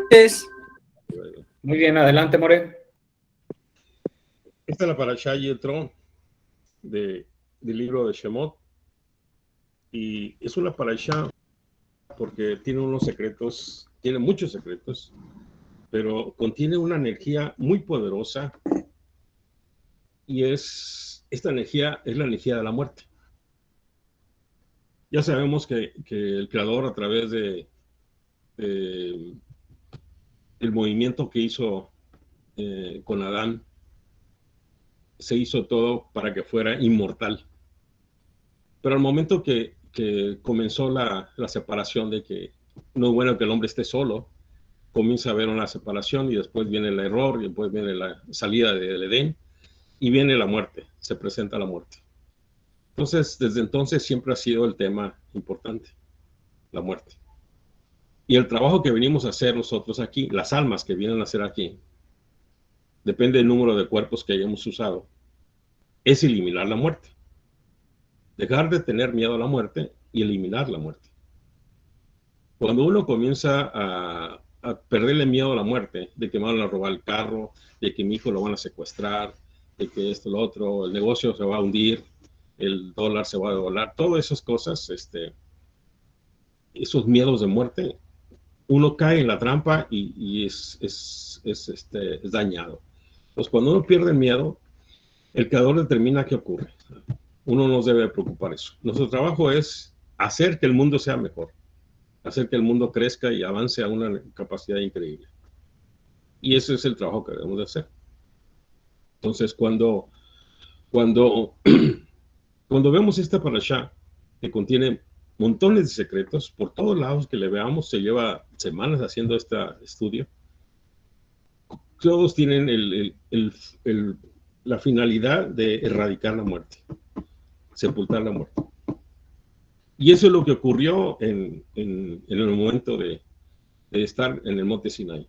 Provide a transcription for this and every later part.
noches. Muy bien, adelante, More. Esta es la parashá Yetro del libro de Shemot, y es una parashá porque tiene unos secretos, tiene muchos secretos, pero contiene una energía muy poderosa, y esta energía es la energía de la muerte. Ya sabemos que el Creador, a través de el movimiento que hizo con Adán, se hizo todo para que fuera inmortal. Pero al momento que comenzó la separación, de que no es bueno que el hombre esté solo, comienza a haber una separación, y después viene el error, y después viene la salida del Edén, y viene la muerte, se presenta la muerte. Entonces, desde entonces siempre ha sido el tema importante, la muerte. Y el trabajo que venimos a hacer nosotros aquí, las almas que vienen a hacer aquí, depende del número de cuerpos que hayamos usado, es eliminar la muerte. Dejar de tener miedo a la muerte y eliminar la muerte. Cuando uno comienza a perderle miedo a la muerte, de que me van a robar el carro, de que mi hijo lo van a secuestrar, de que esto, lo otro, el negocio se va a hundir, el dólar se va a devaluar, todas esas cosas, esos miedos de muerte, uno cae en la trampa y es dañado. Entonces, cuando uno pierde el miedo, el creador determina qué ocurre. Uno no debe preocupar eso. Nuestro trabajo es hacer que el mundo sea mejor, hacer que el mundo crezca y avance a una capacidad increíble. Y ese es el trabajo que debemos de hacer. Entonces, cuando vemos esta parashá, que contiene montones de secretos, por todos lados que le veamos, se lleva semanas haciendo este estudio, todos tienen la finalidad de erradicar la muerte, sepultar la muerte. Y eso es lo que ocurrió en el momento de estar en el monte Sinai.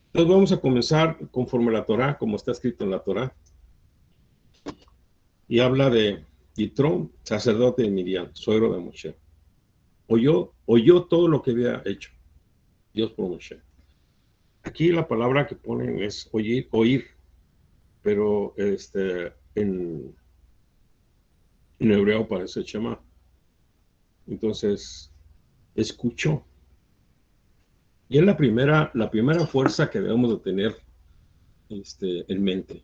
Entonces vamos a comenzar conforme a la Torá, como está escrito en la Torá. Y habla de Yitro, sacerdote de Miriam, suegro de Moshe. Oyó todo lo que había hecho Dios por Moshe. Aquí la palabra que ponen es oír, pero en hebreo parece Shema. Entonces, escuchó. Y es la primera fuerza que debemos de tener en mente.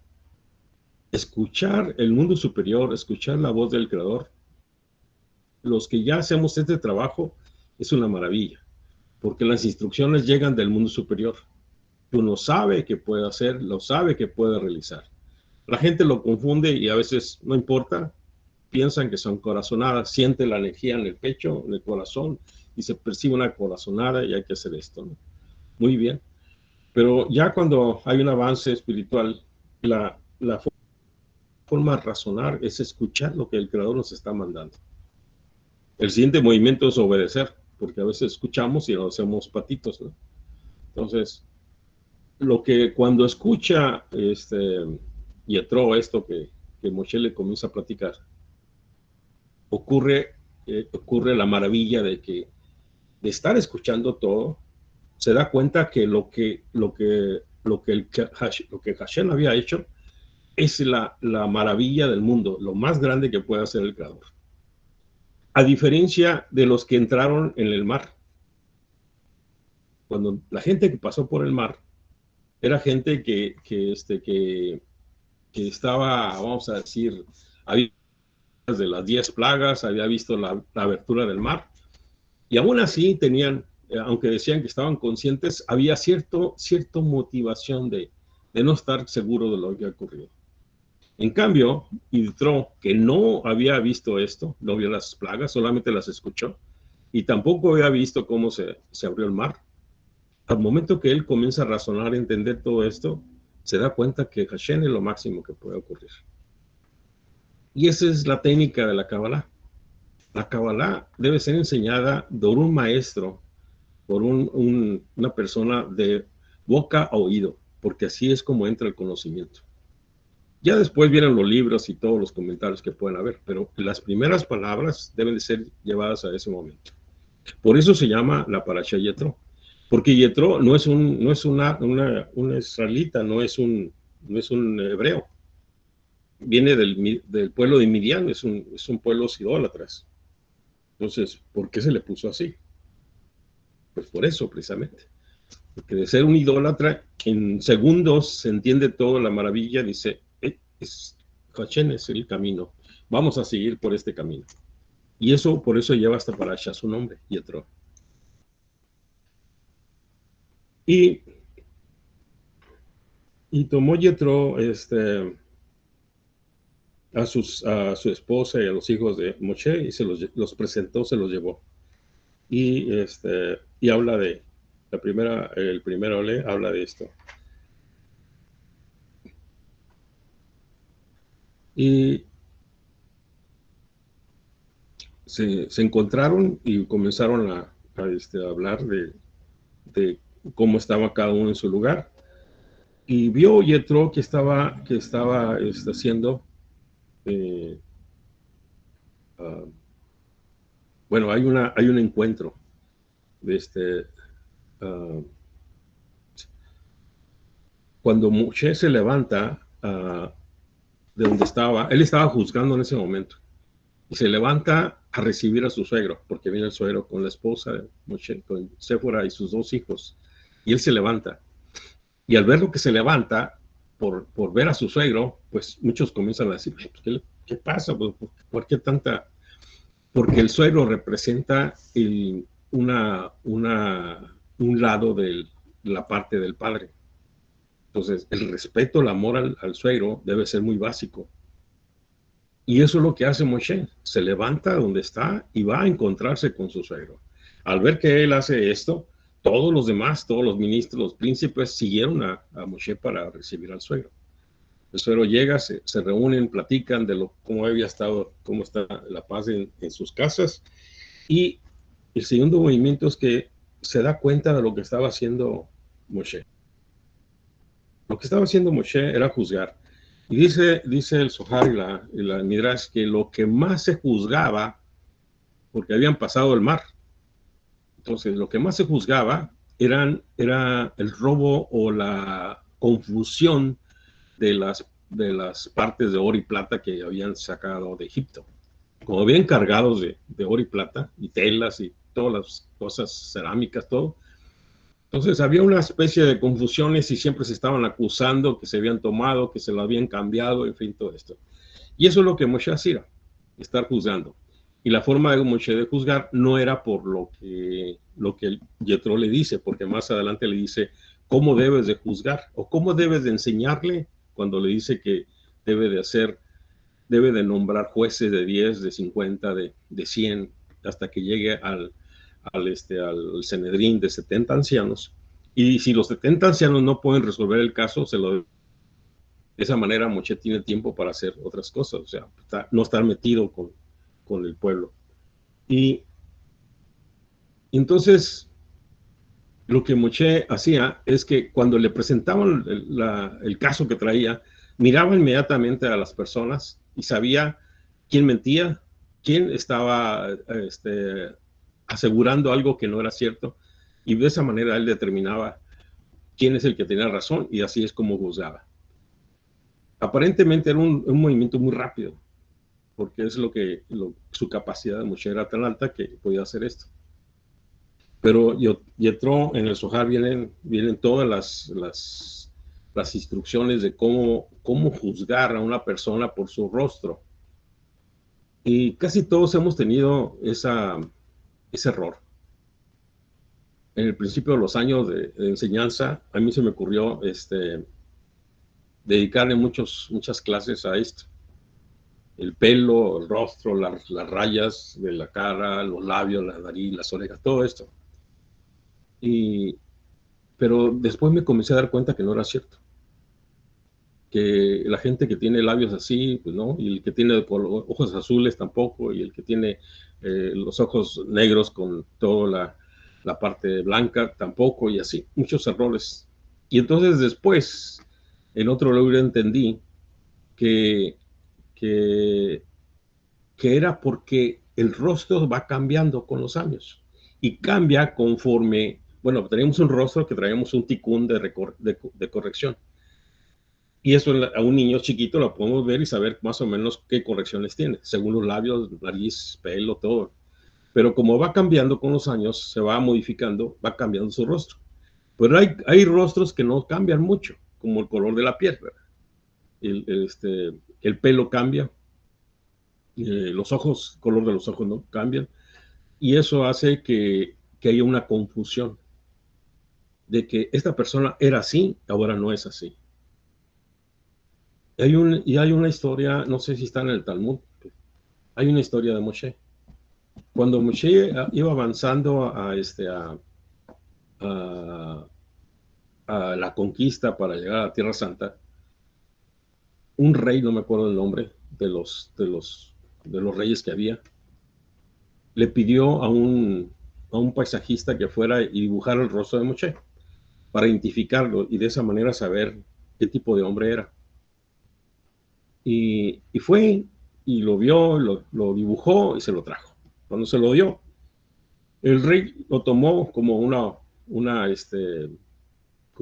Escuchar el mundo superior, escuchar la voz del Creador. Los que ya hacemos este trabajo, es una maravilla, porque las instrucciones llegan del mundo superior. Uno sabe que puede hacer, lo sabe que puede realizar. La gente lo confunde y a veces no importa, piensan que son corazonadas, siente la energía en el pecho, en el corazón, y se percibe una corazonada y hay que hacer esto, ¿no? Muy bien. Pero ya cuando hay un avance espiritual, la forma de razonar es escuchar lo que el Creador nos está mandando. El siguiente movimiento es obedecer, porque a veces escuchamos y nos hacemos patitos, ¿no? Entonces, cuando escucha Yetro esto que Moshe le comienza a platicar, ocurre la maravilla de estar escuchando todo, se da cuenta que lo que Hashem había hecho es la maravilla del mundo, lo más grande que puede hacer el Creador. A diferencia de los que entraron en el mar. Cuando la gente que pasó por el mar era gente que estaba, vamos a decir, había de las 10 plagas, había visto la abertura del mar, y aún así tenían, aunque decían que estaban conscientes, había cierta motivación de no estar seguro de lo que había ocurrido. En cambio, Yitro, que no había visto esto, no vio las plagas, solamente las escuchó, y tampoco había visto cómo se abrió el mar. Al momento que él comienza a razonar, a entender todo esto, se da cuenta que Hashem es lo máximo que puede ocurrir. Y esa es la técnica de la Kabbalah. La Kabbalah debe ser enseñada por un maestro, por una persona de boca a oído, porque así es como entra el conocimiento. Ya después vienen los libros y todos los comentarios que pueden haber, pero las primeras palabras deben de ser llevadas a ese momento. Por eso se llama la Parashá Yetro. Porque Yetro no es una israelita, no es un hebreo. Viene del pueblo de Midian, es un pueblo idólatras. Entonces, ¿por qué se le puso así? Pues por eso, precisamente. Porque de ser un idólatra, en segundos se entiende toda la maravilla, dice, Hashem es el camino, vamos a seguir por este camino. Y eso, por eso lleva hasta Parasha su nombre, Yetro. Y tomó Yetro a su esposa y a los hijos de Moshe y los presentó, se los llevó. Y habla de, el primero habla de esto. Y se encontraron y comenzaron a hablar de cómo estaba cada uno en su lugar. Y vio Yetro que estaba haciendo, bueno, hay un encuentro de cuando Moshe se levanta de donde estaba, él estaba juzgando en ese momento, y se levanta a recibir a su suegro, porque viene el suegro con la esposa de Moshe, con Séfora y sus dos hijos, y él se levanta. Y al ver lo que se levanta, por ver a su suegro, pues muchos comienzan a decir, ¿qué pasa? ¿Por qué tanta? Porque el suegro representa un lado de la parte del padre. Entonces, el respeto, el amor al suegro debe ser muy básico. Y eso es lo que hace Moshe. Se levanta donde está y va a encontrarse con su suegro. Al ver que él hace esto, todos los demás, todos los ministros, los príncipes, siguieron a Moshe para recibir al suegro. El suegro llega, se reúnen, platican de cómo había estado, cómo está la paz en sus casas. Y el segundo movimiento es que se da cuenta de lo que estaba haciendo Moshe. Lo que estaba haciendo Moshe era juzgar. Y dice el Zohar y la Midrash que lo que más se juzgaba, porque habían pasado el mar, entonces lo que más se juzgaba era el robo o la confusión de las partes de oro y plata que habían sacado de Egipto. Como habían cargados de oro y plata y telas y todas las cosas cerámicas, todo. Entonces había una especie de confusiones y siempre se estaban acusando que se habían tomado, que se lo habían cambiado, en fin, todo esto. Y eso es lo que Moshe hacía, estar juzgando. Y la forma de Moshe de juzgar no era por lo que Yetro le dice, porque más adelante le dice cómo debes de juzgar o cómo debes de enseñarle cuando le dice que debe de nombrar jueces de 10, de 50, de 100, hasta que llegue al Sanedrín de 70 ancianos. Y si los 70 ancianos no pueden resolver el caso, de esa manera Moshe tiene tiempo para hacer otras cosas, o sea, no estar metido con el pueblo. Y entonces, lo que Moshe hacía es que cuando le presentaban el caso que traía, miraba inmediatamente a las personas y sabía quién mentía, quién estaba asegurando algo que no era cierto, y de esa manera él determinaba quién es el que tenía razón, y así es como juzgaba. Aparentemente era un movimiento muy rápido, porque es su capacidad de Moshe era tan alta que podía hacer esto. Pero Yetro, en el Zohar vienen todas las instrucciones de cómo juzgar a una persona por su rostro. Y casi todos hemos tenido ese error. En el principio de los años de enseñanza, a mí se me ocurrió dedicarle muchas clases a esto. El pelo, el rostro, las rayas de la cara, los labios, la nariz, las orejas, todo esto. Pero después me comencé a dar cuenta que no era cierto. Que la gente que tiene labios así, pues no, y el que tiene ojos azules tampoco, y el que tiene los ojos negros con toda la parte blanca tampoco, y así, muchos errores. Y entonces después, en otro libro entendí que era porque el rostro va cambiando con los años y cambia conforme bueno, teníamos un rostro que traíamos un ticún de corrección. Y eso a un niño chiquito lo podemos ver y saber más o menos qué correcciones tiene, según los labios, nariz, pelo, todo. Pero como va cambiando con los años, se va modificando, va cambiando su rostro. Pero hay rostros que no cambian mucho, como el color de la piel, ¿verdad? El pelo cambia, los ojos, color de los ojos no cambian, y eso hace que haya una confusión de que esta persona era así, ahora no es así. Y hay una historia, no sé si está en el Talmud, hay una historia de Moshe. Cuando Moshe iba avanzando a, a la conquista para llegar a la Tierra Santa, un rey, no me acuerdo el nombre de los reyes que había, le pidió a un paisajista que fuera y dibujara el rostro de Moshe para identificarlo y de esa manera saber qué tipo de hombre era. Y fue y lo vio, lo dibujó y se lo trajo. Cuando se lo dio, el rey lo tomó como como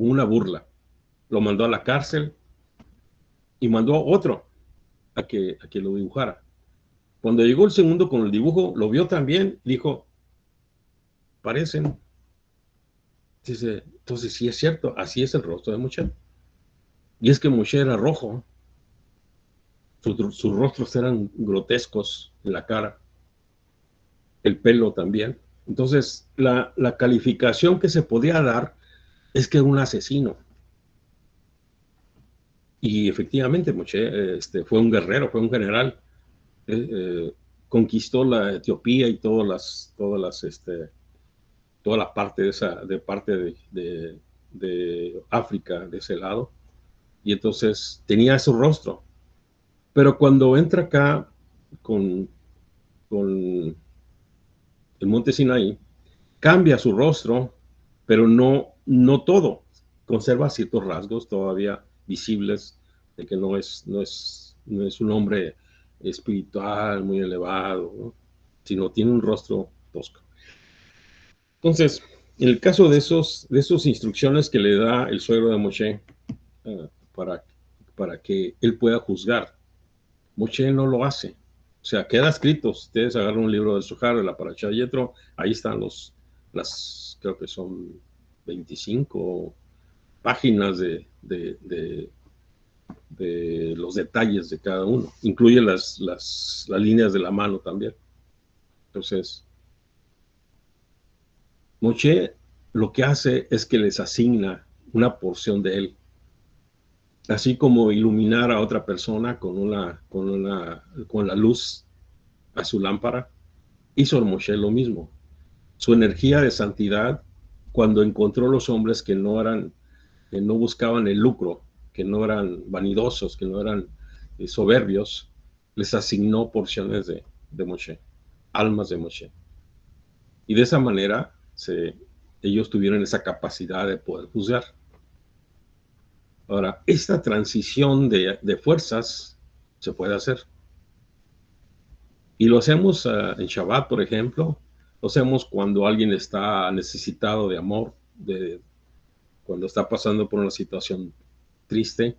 una burla. Lo mandó a la cárcel y mandó a otro a que lo dibujara. Cuando llegó el segundo con el dibujo, lo vio también, dijo, parecen. Dice, entonces sí es cierto, así es el rostro de Moshe. Y es que Moshe era rojo, sus rostros eran grotescos en la cara, el pelo también. Entonces, la calificación que se podía dar es que era un asesino. Y efectivamente, Moshe fue un guerrero, fue un general. eh, eh, Conquistó la Etiopía y toda la parte de África, de ese lado. Y entonces tenía su rostro. Pero cuando entra acá con, con el monte Sinaí, cambia su rostro, pero no todo. Conserva ciertos rasgos todavía visibles de que no es un hombre espiritual muy elevado, ¿no? Sino tiene un rostro tosco. Entonces, en el caso de esos instrucciones que le da el suegro de Moshe uh, para, para que él pueda juzgar, Moshe no lo hace. O sea, queda escrito. Ustedes agarran un libro del Zohar, de la Parashá Yetro, ahí están creo que son 25 páginas de los detalles de cada uno. Incluye las líneas de la mano también. Entonces, Moshe lo que hace es que les asigna una porción de él. Así como iluminar a otra persona con la luz a su lámpara, hizo Moshe lo mismo. Su energía de santidad, cuando encontró los hombres que no buscaban el lucro, que no eran vanidosos, que no eran soberbios, les asignó porciones de Moshe, almas de Moshe. Y de esa manera ellos tuvieron esa capacidad de poder juzgar. Ahora, esta transición de fuerzas se puede hacer. Y lo hacemos en Shabbat, por ejemplo. Lo hacemos cuando alguien está necesitado de amor, cuando está pasando por una situación triste.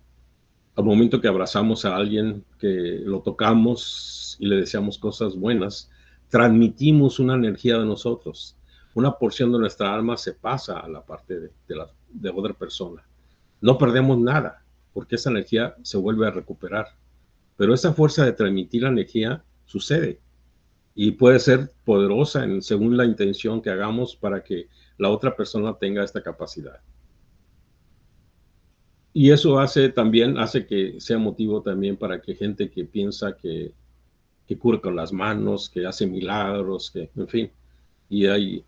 Al momento que abrazamos a alguien, que lo tocamos y le deseamos cosas buenas, transmitimos una energía de nosotros. Una porción de nuestra alma se pasa a la parte de otra persona. No perdemos nada, porque esa energía se vuelve a recuperar. Pero esa fuerza de transmitir la energía sucede y puede ser poderosa según la intención que hagamos para que la otra persona tenga esta capacidad. Y eso hace que sea motivo también para que gente que piensa que cura con las manos, que hace milagros, que, en fin, y hay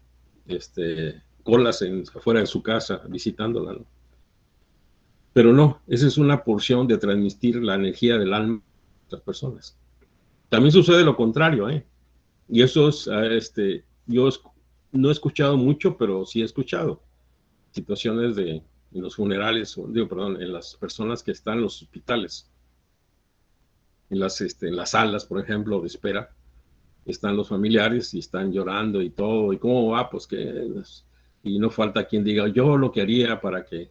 colas afuera de su casa visitándola, ¿no? Pero no, esa es una porción de transmitir la energía del alma a otras personas. También sucede lo contrario, ¿eh? Y eso es, yo no he escuchado mucho, pero sí he escuchado situaciones en los funerales, perdón, en las personas que están en los hospitales, en las salas, por ejemplo, de espera, están los familiares y están llorando y todo, y cómo va, pues que, y no falta quien diga, yo lo que haría para que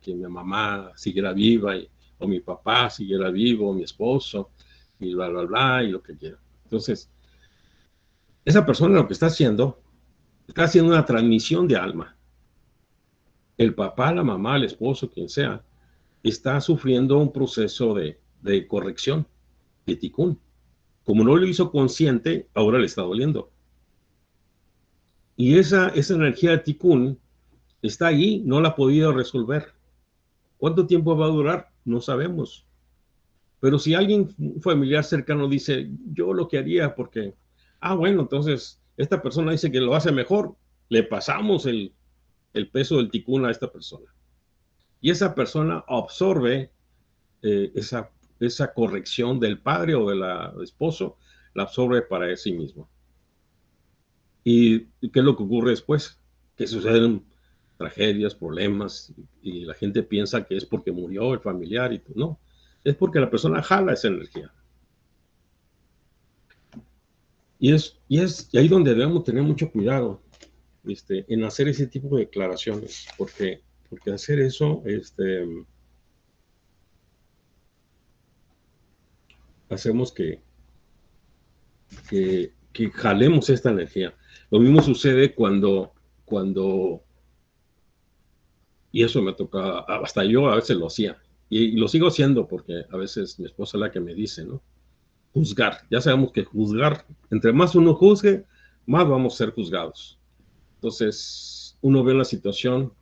mi mamá siguiera viva, o mi papá siguiera vivo, o mi esposo, y bla, bla, bla, y lo que quiera. Entonces, esa persona lo que está haciendo una transmisión de alma. El papá, la mamá, el esposo, quien sea, está sufriendo un proceso de corrección, de tikkun. Como no lo hizo consciente, ahora le está doliendo. Y esa energía de tikkun está ahí, no la ha podido resolver. ¿Cuánto tiempo va a durar? No sabemos. Pero si alguien, un familiar cercano, dice, yo lo que haría porque, bueno, entonces esta persona dice que lo hace mejor, le pasamos el peso del tikkun a esta persona. Y esa persona absorbe esa corrección del padre o del esposo, la absorbe para sí mismo. ¿Y qué es lo que ocurre después? Que suceden tragedias, problemas, y la gente piensa que es porque murió el familiar y todo. No, es porque la persona jala esa energía. Y ahí donde debemos tener mucho cuidado en hacer ese tipo de declaraciones, porque hacer eso hacemos que jalemos esta energía. Lo mismo sucede cuando, y eso me toca, hasta yo a veces lo hacía, y lo sigo haciendo porque a veces mi esposa es la que me dice, ¿no? Juzgar. Ya sabemos que juzgar, entre más uno juzgue, más vamos a ser juzgados. Entonces, uno ve la situación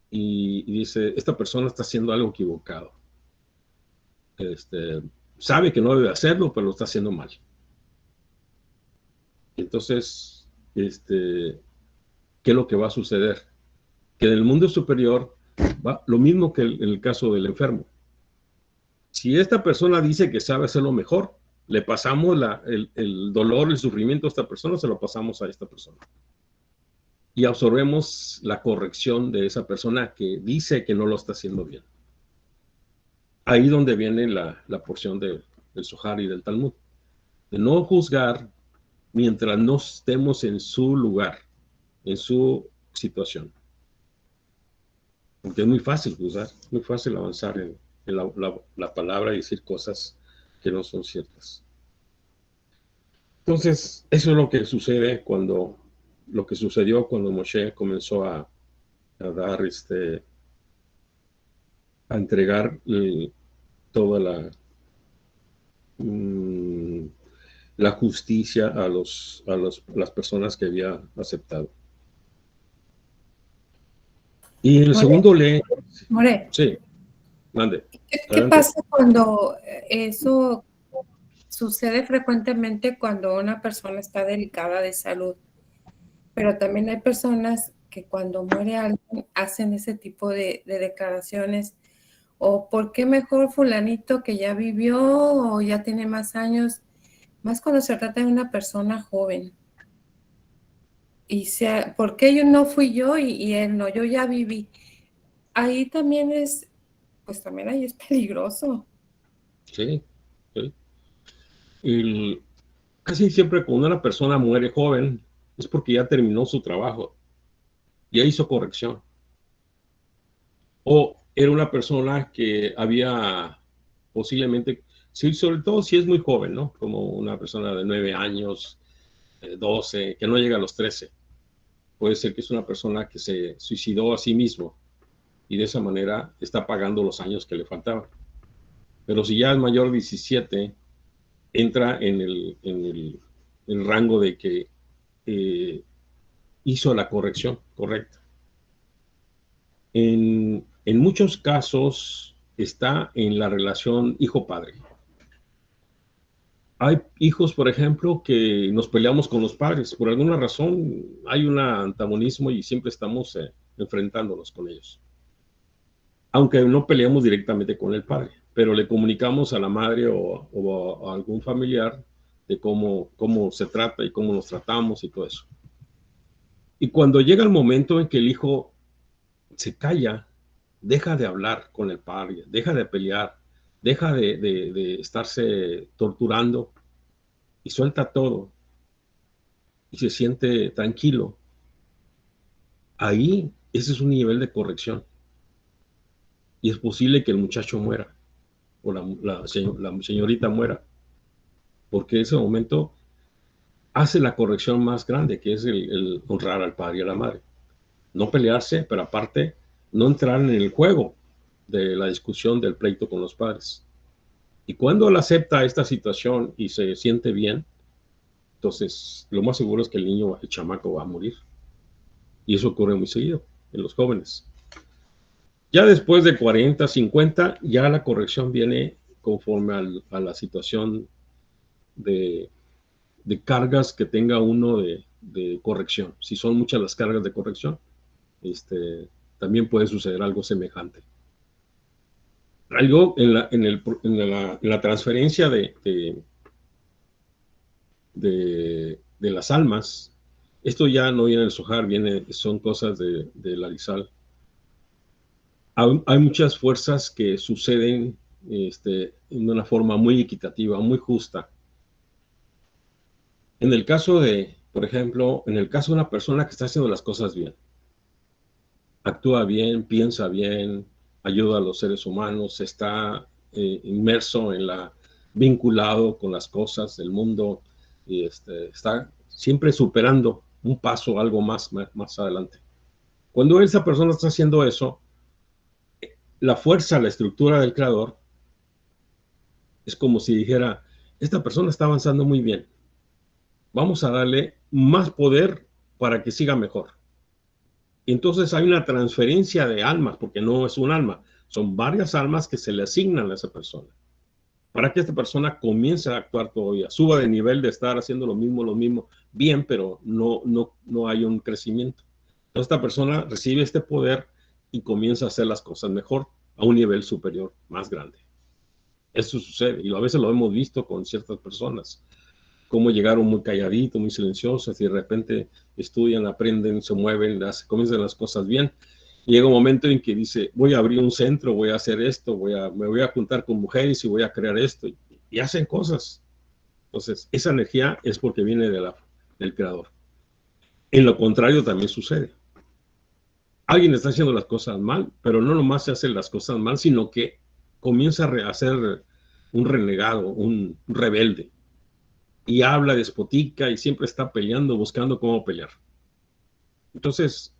y dice, esta persona está haciendo algo equivocado. Sabe que no debe hacerlo, pero lo está haciendo mal. Entonces, ¿qué es lo que va a suceder? Que en el mundo superior va lo mismo que en el caso del enfermo. Si esta persona dice que sabe hacerlo mejor, le pasamos el dolor, el sufrimiento a esta persona, se lo pasamos a esta persona. Y absorbemos la corrección de esa persona que dice que no lo está haciendo bien. Ahí donde viene la porción del Zohar y del Talmud. De no juzgar mientras no estemos en su lugar, en su situación. Porque es muy fácil juzgar, muy fácil avanzar en la palabra y decir cosas que no son ciertas. Entonces, eso es lo que sucede lo que sucedió cuando Moshe comenzó a dar, a entregar toda la justicia a las personas que había aceptado. Y el segundo More, sí, mande. ¿Qué pasa cuando eso sucede frecuentemente cuando una persona está delicada de salud? Pero también hay personas que cuando muere alguien hacen ese tipo de declaraciones. O ¿por qué mejor fulanito que ya vivió o ya tiene más años? Más cuando se trata de una persona joven. Y ¿por qué yo no fui yo y él no? Yo ya viví. Ahí también pues también ahí es peligroso. Sí, sí. Y casi siempre cuando una persona muere joven es porque ya terminó su trabajo, ya hizo corrección. O era una persona que había posiblemente, sí, sobre todo si es muy joven, ¿no? Como una persona de 9 años, 12, que no llega a los 13. Puede ser que es una persona que se suicidó a sí mismo y de esa manera está pagando los años que le faltaban. Pero si ya es mayor de 17, entra en el rango de que hizo la corrección correcta. En muchos casos está en la relación hijo-padre. Hay hijos, por ejemplo, que nos peleamos con los padres. Por alguna razón hay un antagonismo y siempre estamos enfrentándonos con ellos. Aunque no peleamos directamente con el padre, pero le comunicamos a la madre o a algún familiar de cómo se trata y cómo nos tratamos y todo eso. Y cuando llega el momento en que el hijo se calla, deja de hablar con el padre, deja de pelear, deja de estarse torturando y suelta todo y se siente tranquilo. ahí ese es un nivel de corrección. Y es posible que el muchacho muera, o la señorita muera, porque ese momento hace la corrección más grande, que es el honrar al padre y a la madre. No pelearse, pero aparte, no entrar en el juego de la discusión del pleito con los padres. Y cuando él acepta esta situación y se siente bien, entonces lo más seguro es que el niño, el chamaco, va a morir. Y eso ocurre muy seguido en los jóvenes. Ya después de 40, 50, ya la corrección viene conforme a la situación de cargas que tenga uno de corrección. Si son muchas las cargas de corrección, también puede suceder algo semejante. Algo en la transferencia de las almas, esto ya no viene del Zohar, son cosas de Arizal. Hay muchas fuerzas que suceden de una forma muy equitativa, muy justa. En el caso por ejemplo, en el caso de una persona que está haciendo las cosas bien, actúa bien, piensa bien, ayuda a los seres humanos, está inmerso vinculado con las cosas del mundo y está siempre superando un paso, algo más adelante. Cuando esa persona está haciendo eso, la fuerza, la estructura del creador es como si dijera, esta persona está avanzando muy bien, vamos a darle más poder para que siga mejor. Y entonces hay una transferencia de almas, porque no es un alma, son varias almas que se le asignan a esa persona, para que esta persona comience a actuar todavía, suba de nivel de estar haciendo lo mismo, bien, pero no hay un crecimiento. Entonces esta persona recibe este poder y comienza a hacer las cosas mejor, a un nivel superior, más grande. Eso sucede, y a veces lo hemos visto con ciertas personas, cómo llegaron muy calladitos, muy silenciosos, y de repente estudian, aprenden, se mueven, comienzan las cosas bien. Y llega un momento en que dice, voy a abrir un centro, voy a hacer esto, me voy a juntar con mujeres y voy a crear esto, y hacen cosas. Entonces, esa energía es porque viene del creador. En lo contrario también sucede. Alguien está haciendo las cosas mal, pero no nomás se hacen las cosas mal, sino que comienza a ser un renegado, un rebelde, y habla, despotica y siempre está peleando, buscando cómo pelear. Entonces,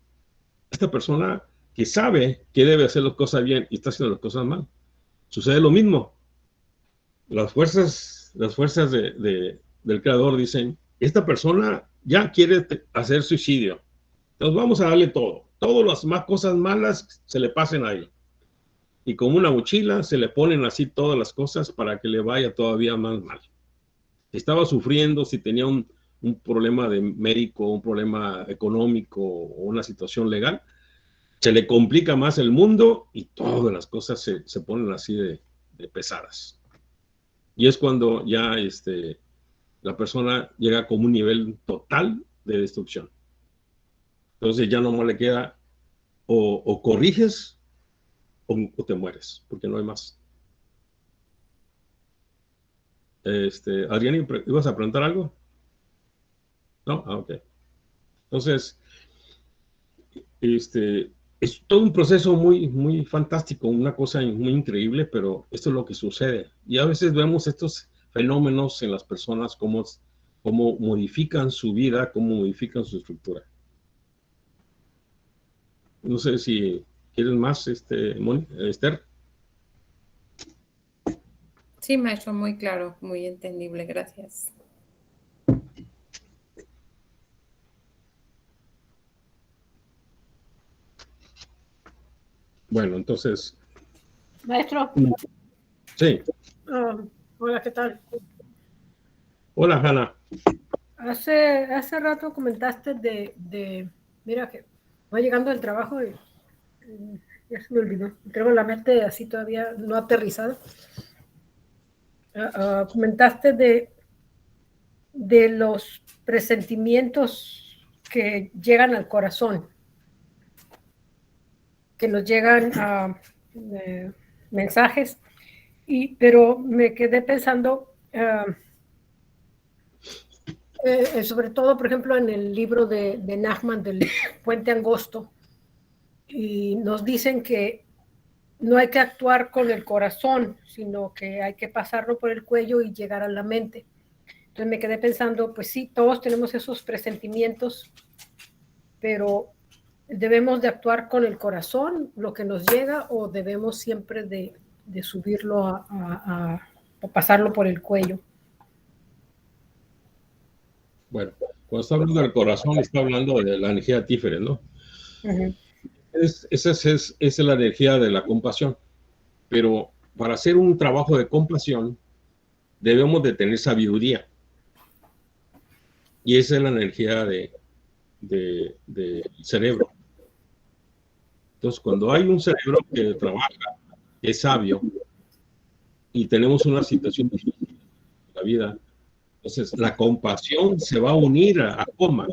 esta persona que sabe que debe hacer las cosas bien y está haciendo las cosas mal, sucede lo mismo. Las fuerzas del creador dicen, esta persona ya quiere hacer suicidio, entonces vamos a darle todo. Todas las más cosas malas se le pasen a él. Y como una mochila se le ponen así todas las cosas para que le vaya todavía más mal. Estaba sufriendo, si tenía un problema de médico, un problema económico o una situación legal, se le complica más el mundo y todas las cosas se ponen así de pesadas. Y es cuando ya la persona llega como un nivel total de destrucción. Entonces ya no le queda o corriges o te mueres, porque no hay más. Adrián, ¿ibas a preguntar algo? No, ok. Entonces, es todo un proceso muy, muy fantástico, una cosa muy increíble, pero esto es lo que sucede. Y a veces vemos estos fenómenos en las personas, cómo modifican su vida, cómo modifican su estructura. No sé si quieres más, Esther. Sí, maestro, muy claro, muy entendible, gracias. Bueno, entonces, Maestro, sí. hola, ¿qué tal? Hola, Hanna. Hace rato comentaste mira que voy llegando del trabajo y ya se me olvidó. Tengo la mente así todavía no aterrizada. Comentaste de los presentimientos que llegan al corazón, que nos llegan a mensajes, pero me quedé pensando, sobre todo, por ejemplo, en el libro de Nachman del Puente Angosto, y nos dicen que no hay que actuar con el corazón, sino que hay que pasarlo por el cuello y llegar a la mente. Entonces me quedé pensando, pues sí, todos tenemos esos presentimientos, pero ¿debemos de actuar con el corazón, lo que nos llega, o debemos siempre de subirlo a pasarlo por el cuello? Bueno, cuando está hablando del corazón, está hablando de la energía Tíferet, ¿no? Uh-huh. Esa es la energía de la compasión. Pero para hacer un trabajo de compasión, debemos de tener sabiduría. Y esa es la energía del cerebro. Entonces, cuando hay un cerebro que trabaja, que es sabio, y tenemos una situación difícil en la vida, entonces la compasión se va a unir a coma.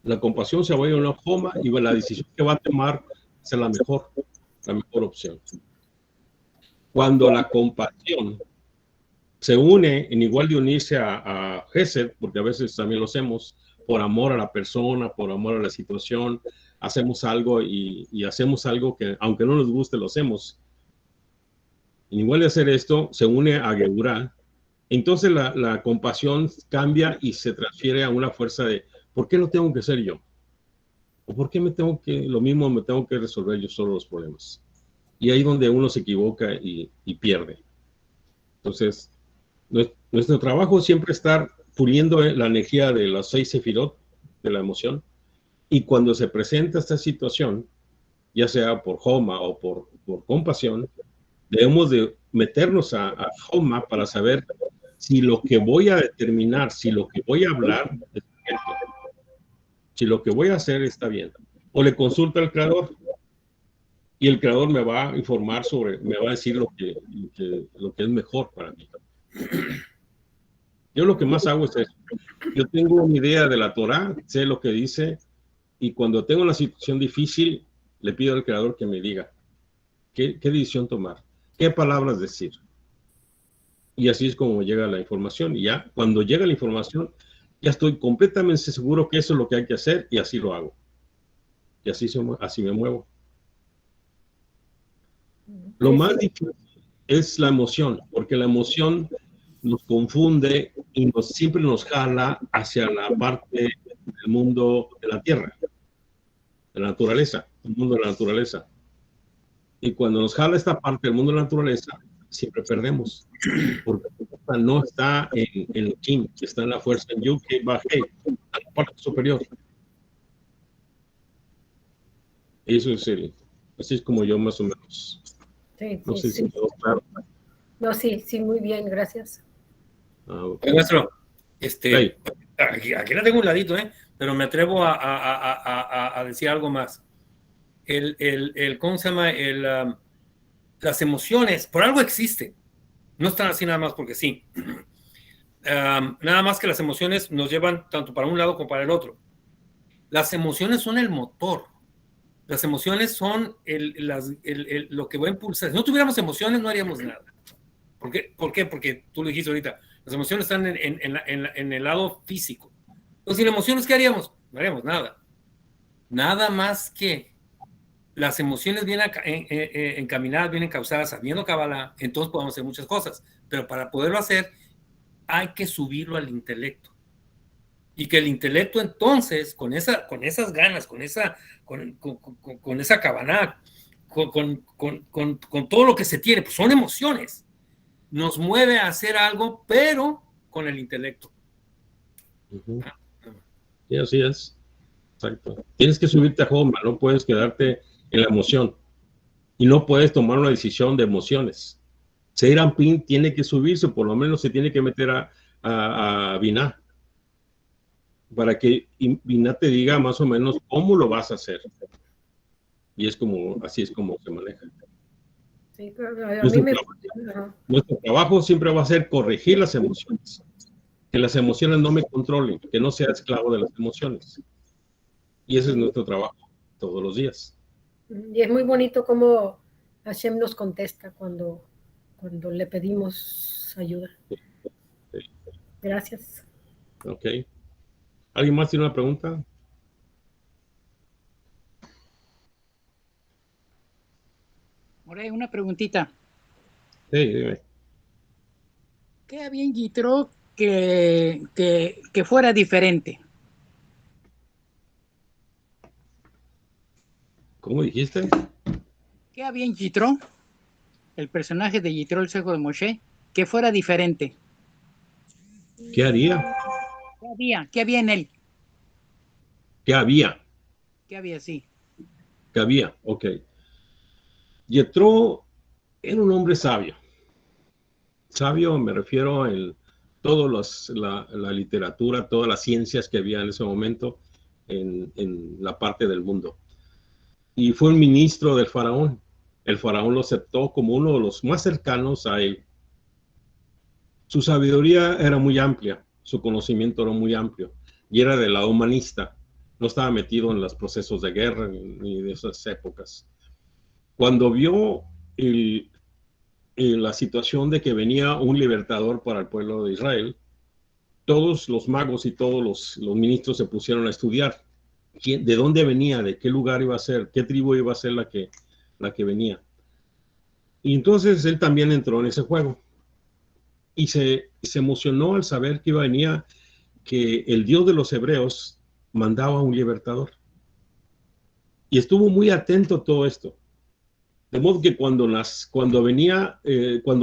La compasión se va a ir a una coma y la decisión que va a tomar es la mejor opción. Cuando la compasión se une, en igual de unirse a Gesed, porque a veces también lo hacemos por amor a la persona, por amor a la situación, hacemos algo y hacemos algo que, aunque no nos guste, lo hacemos. En igual de hacer esto, se une a Geburah. Entonces la compasión cambia y se transfiere a una fuerza de ¿por qué no tengo que ser yo? ¿O por qué me tengo que resolver yo solo los problemas? Y ahí es donde uno se equivoca y pierde. Entonces, nuestro trabajo es siempre estar puliendo la energía de las 6 sefirot, de la emoción, y cuando se presenta esta situación, ya sea por Homa o por compasión, debemos de meternos a Homa para saber si lo que voy a determinar, si lo que voy a hablar es correcto, si lo que voy a hacer está bien. O le consulto al creador y el creador me va a informar me va a decir lo que es mejor para mí. Yo lo que más hago es eso. Yo tengo una idea de la Torah, sé lo que dice, y cuando tengo una situación difícil, le pido al creador que me diga qué decisión tomar, qué palabras decir. Y así es como llega la información. Y ya cuando llega la información, ya estoy completamente seguro que eso es lo que hay que hacer y así lo hago. Y así me muevo. Lo más difícil es la emoción, porque la emoción nos confunde y siempre nos jala hacia la parte del mundo de la tierra, de la naturaleza, el mundo de la naturaleza. Y cuando nos jala esta parte del mundo de la naturaleza, siempre perdemos, porque no está en el Kim, está en la fuerza en Yud, Kei, Vav, Hei, en la parte superior. Eso es serio. Así es como yo más o menos. Sí, no sé si sí. quedó claro. No, sí, muy bien, gracias. Okay. Maestro, Sí. aquí la tengo un ladito, pero me atrevo a decir algo más. ¿Cómo se llama? Las emociones, por algo existen. No están así nada más porque sí. Nada más que las emociones nos llevan tanto para un lado como para el otro. Las emociones son el motor. Las emociones son lo que va a impulsar. Si no tuviéramos emociones, no haríamos nada. ¿Por qué? Porque tú lo dijiste ahorita. Las emociones están en el lado físico. Entonces, sin emociones, ¿qué haríamos? No haríamos nada. Nada más que las emociones vienen encaminadas, vienen causadas sabiendo Kabbalah, entonces podemos hacer muchas cosas. Pero para poderlo hacer, hay que subirlo al intelecto. Y que el intelecto entonces, con esas ganas, con esa Kabbalah, con todo lo que se tiene, pues son emociones, nos mueve a hacer algo, pero con el intelecto. Sí, así es. Exacto. Tienes que subirte a Homa, no puedes quedarte en la emoción. Y no puedes tomar una decisión de emociones. Seir Anpin tiene que subirse, por lo menos se tiene que meter a Binah, para que Binah te diga más o menos cómo lo vas a hacer. Y así es como se maneja. Sí, pero a mí nuestro trabajo siempre va a ser corregir las emociones. Que las emociones no me controlen, que no sea esclavo de las emociones. Y ese es nuestro trabajo todos los días. Y es muy bonito cómo Hashem nos contesta cuando le pedimos ayuda. Sí. Gracias. Ok. ¿Alguien más tiene una pregunta? Ahora hay una preguntita. Sí, dime. ¿Qué había en Yitro que fuera diferente? ¿Cómo dijiste? ¿Qué había en Yitro, el personaje de Yitro, el hijo de Moshe, que fuera diferente? ¿Qué haría? ¿Qué había? ¿Qué había en él? ¿Qué había? ¿Qué había? Sí. ¿Qué había? Ok. Yetro era un hombre sabio. Sabio me refiero a la literatura, todas las ciencias que había en ese momento en la parte del mundo. Y fue un ministro del faraón. El faraón lo aceptó como uno de los más cercanos a él. Su sabiduría era muy amplia, su conocimiento era muy amplio y era del lado humanista. No estaba metido en los procesos de guerra ni de esas épocas. Cuando vio la situación de que venía un libertador para el pueblo de Israel, todos los magos y todos los ministros se pusieron a estudiar de dónde venía, de qué lugar iba a ser, qué tribu iba a ser la que venía. Y entonces él también entró en ese juego y se emocionó al saber que venía, que el Dios de los hebreos mandaba un libertador. Y estuvo muy atento a todo esto. De modo que cuando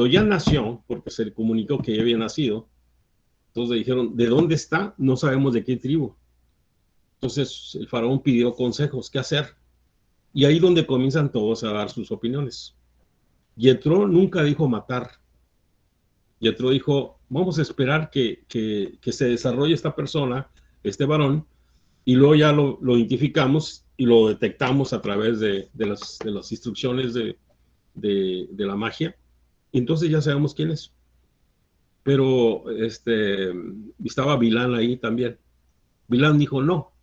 ya nació, porque se le comunicó que ya había nacido, entonces dijeron, ¿de dónde está? No sabemos de qué tribu. Entonces el faraón pidió consejos, ¿qué hacer? Y ahí donde comienzan todos a dar sus opiniones. Yetro nunca dijo matar. Yetro dijo, vamos a esperar que se desarrolle esta persona, este varón, y luego ya lo identificamos y lo detectamos a través de las instrucciones de la magia. Y entonces ya sabemos quién es. Pero estaba Bilán ahí también. Bilán dijo, no,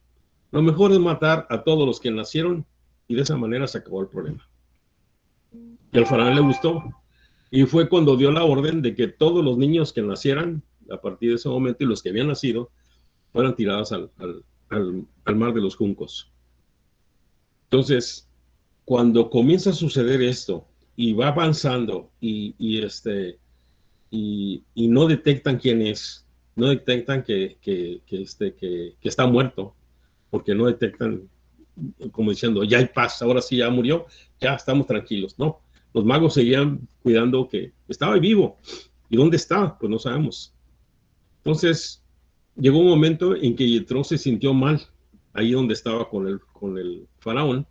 lo mejor es matar a todos los que nacieron y de esa manera se acabó el problema. Y al faraón le gustó. Y fue cuando dio la orden de que todos los niños que nacieran a partir de ese momento y los que habían nacido fueran tirados al mar de los juncos. Entonces, cuando comienza a suceder esto y va avanzando y no detectan quién es, no detectan que está muerto, porque no detectan, como diciendo, ya hay paz, ahora sí ya murió, ya estamos tranquilos. No, los magos seguían cuidando que estaba vivo. ¿Y dónde está? Pues no sabemos. Entonces, llegó un momento en que Yetro se sintió mal, ahí donde estaba con el faraón,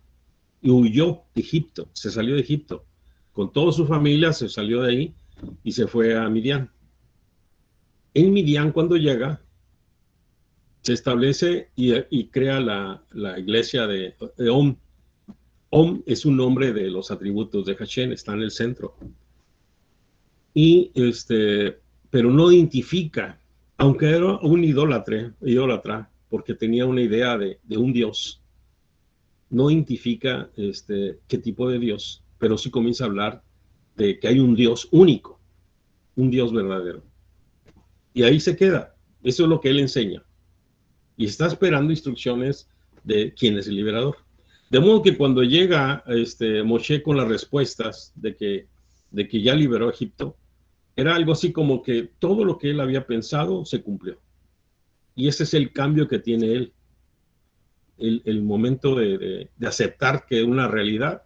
y huyó de Egipto, se salió de Egipto. Con toda su familia se salió de ahí y se fue a Midian. En Midian, cuando llega, se establece y crea la iglesia de Om. Om es un nombre de los atributos de Hashem, está en el centro. Y pero no identifica, aunque era un idólatra, porque tenía una idea de un Dios, no identifica qué tipo de Dios, pero sí comienza a hablar de que hay un Dios único, un Dios verdadero. Y ahí se queda. Eso es lo que él enseña. Y está esperando instrucciones de quién es el liberador. De modo que cuando llega Moshe con las respuestas de que ya liberó a Egipto, era algo así como que todo lo que él había pensado se cumplió. Y ese es el cambio que tiene él. El momento de aceptar que una realidad,